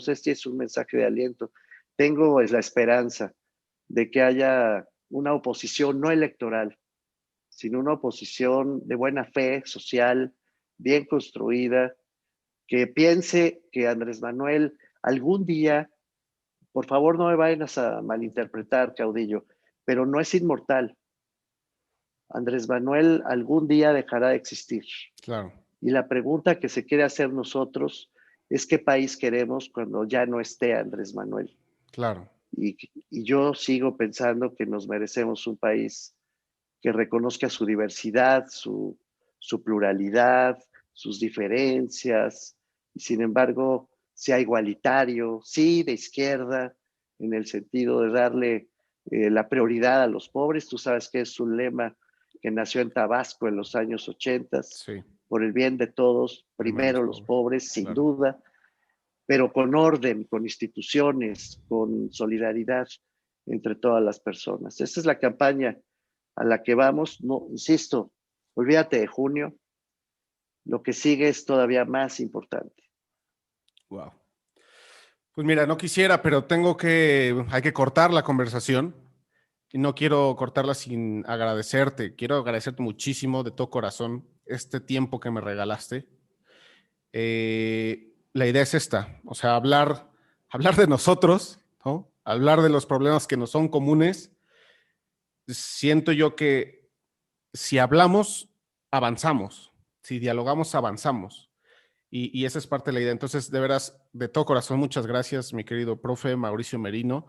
B: Este es un mensaje de aliento. Tengo la esperanza de que haya una oposición no electoral, sino una oposición de buena fe social, bien construida, que piense que Andrés Manuel algún día, por favor no me vayan a malinterpretar, caudillo, pero no es inmortal. Andrés Manuel algún día dejará de existir.
A: Claro,
B: Y la pregunta que se quiere hacer nosotros es qué país queremos cuando ya no esté Andrés Manuel.
A: claro.
B: Y yo sigo pensando que nos merecemos un país que reconozca su diversidad, su pluralidad, sus diferencias, y sin embargo sea igualitario, sí, de izquierda, en el sentido de darle la prioridad a los pobres. Tú sabes que es un lema que nació en Tabasco en los años 80,
A: Sí,
B: por el bien de todos,
A: primero
B: primero
A: los
B: los
A: pobres.
B: pobres, sin
A: Claro.
B: duda, pero con orden, con instituciones, con solidaridad entre todas las personas. Esa es la campaña a la que vamos. No, insisto, olvídate de junio, lo que sigue es todavía más importante.
A: Wow. Pues mira, no quisiera, pero hay que cortar la conversación y no quiero cortarla sin agradecerte. Quiero agradecerte muchísimo de todo corazón este tiempo que me regalaste. La idea es esta, o sea, hablar hablar de nosotros, ¿no? Hablar de los problemas que nos son comunes. Siento yo que si hablamos, avanzamos. Si dialogamos, avanzamos. Y esa es parte de la idea. Entonces, de veras, de todo corazón, muchas gracias, mi querido profe Mauricio Merino.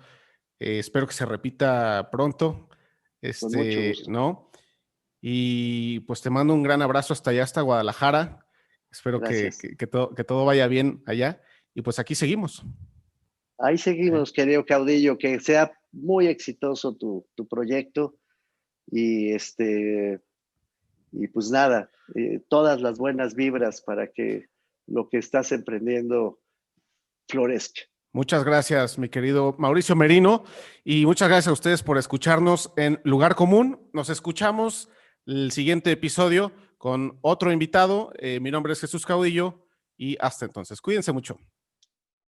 A: Espero que se repita pronto,
B: Con mucho gusto.
A: ¿no? Y pues te mando un gran abrazo hasta allá, hasta Guadalajara. Espero
B: Gracias.
A: que todo vaya bien allá. Y pues aquí seguimos.
B: Ahí seguimos, querido Caudillo, que sea muy exitoso tu proyecto y y pues nada, todas las buenas vibras para que lo que estás emprendiendo florezca.
A: Muchas gracias, mi querido Mauricio Merino, y muchas gracias a ustedes por escucharnos en Lugar Común. Nos escuchamos el siguiente episodio con otro invitado. Mi nombre es Jesús Caudillo y hasta entonces, cuídense mucho.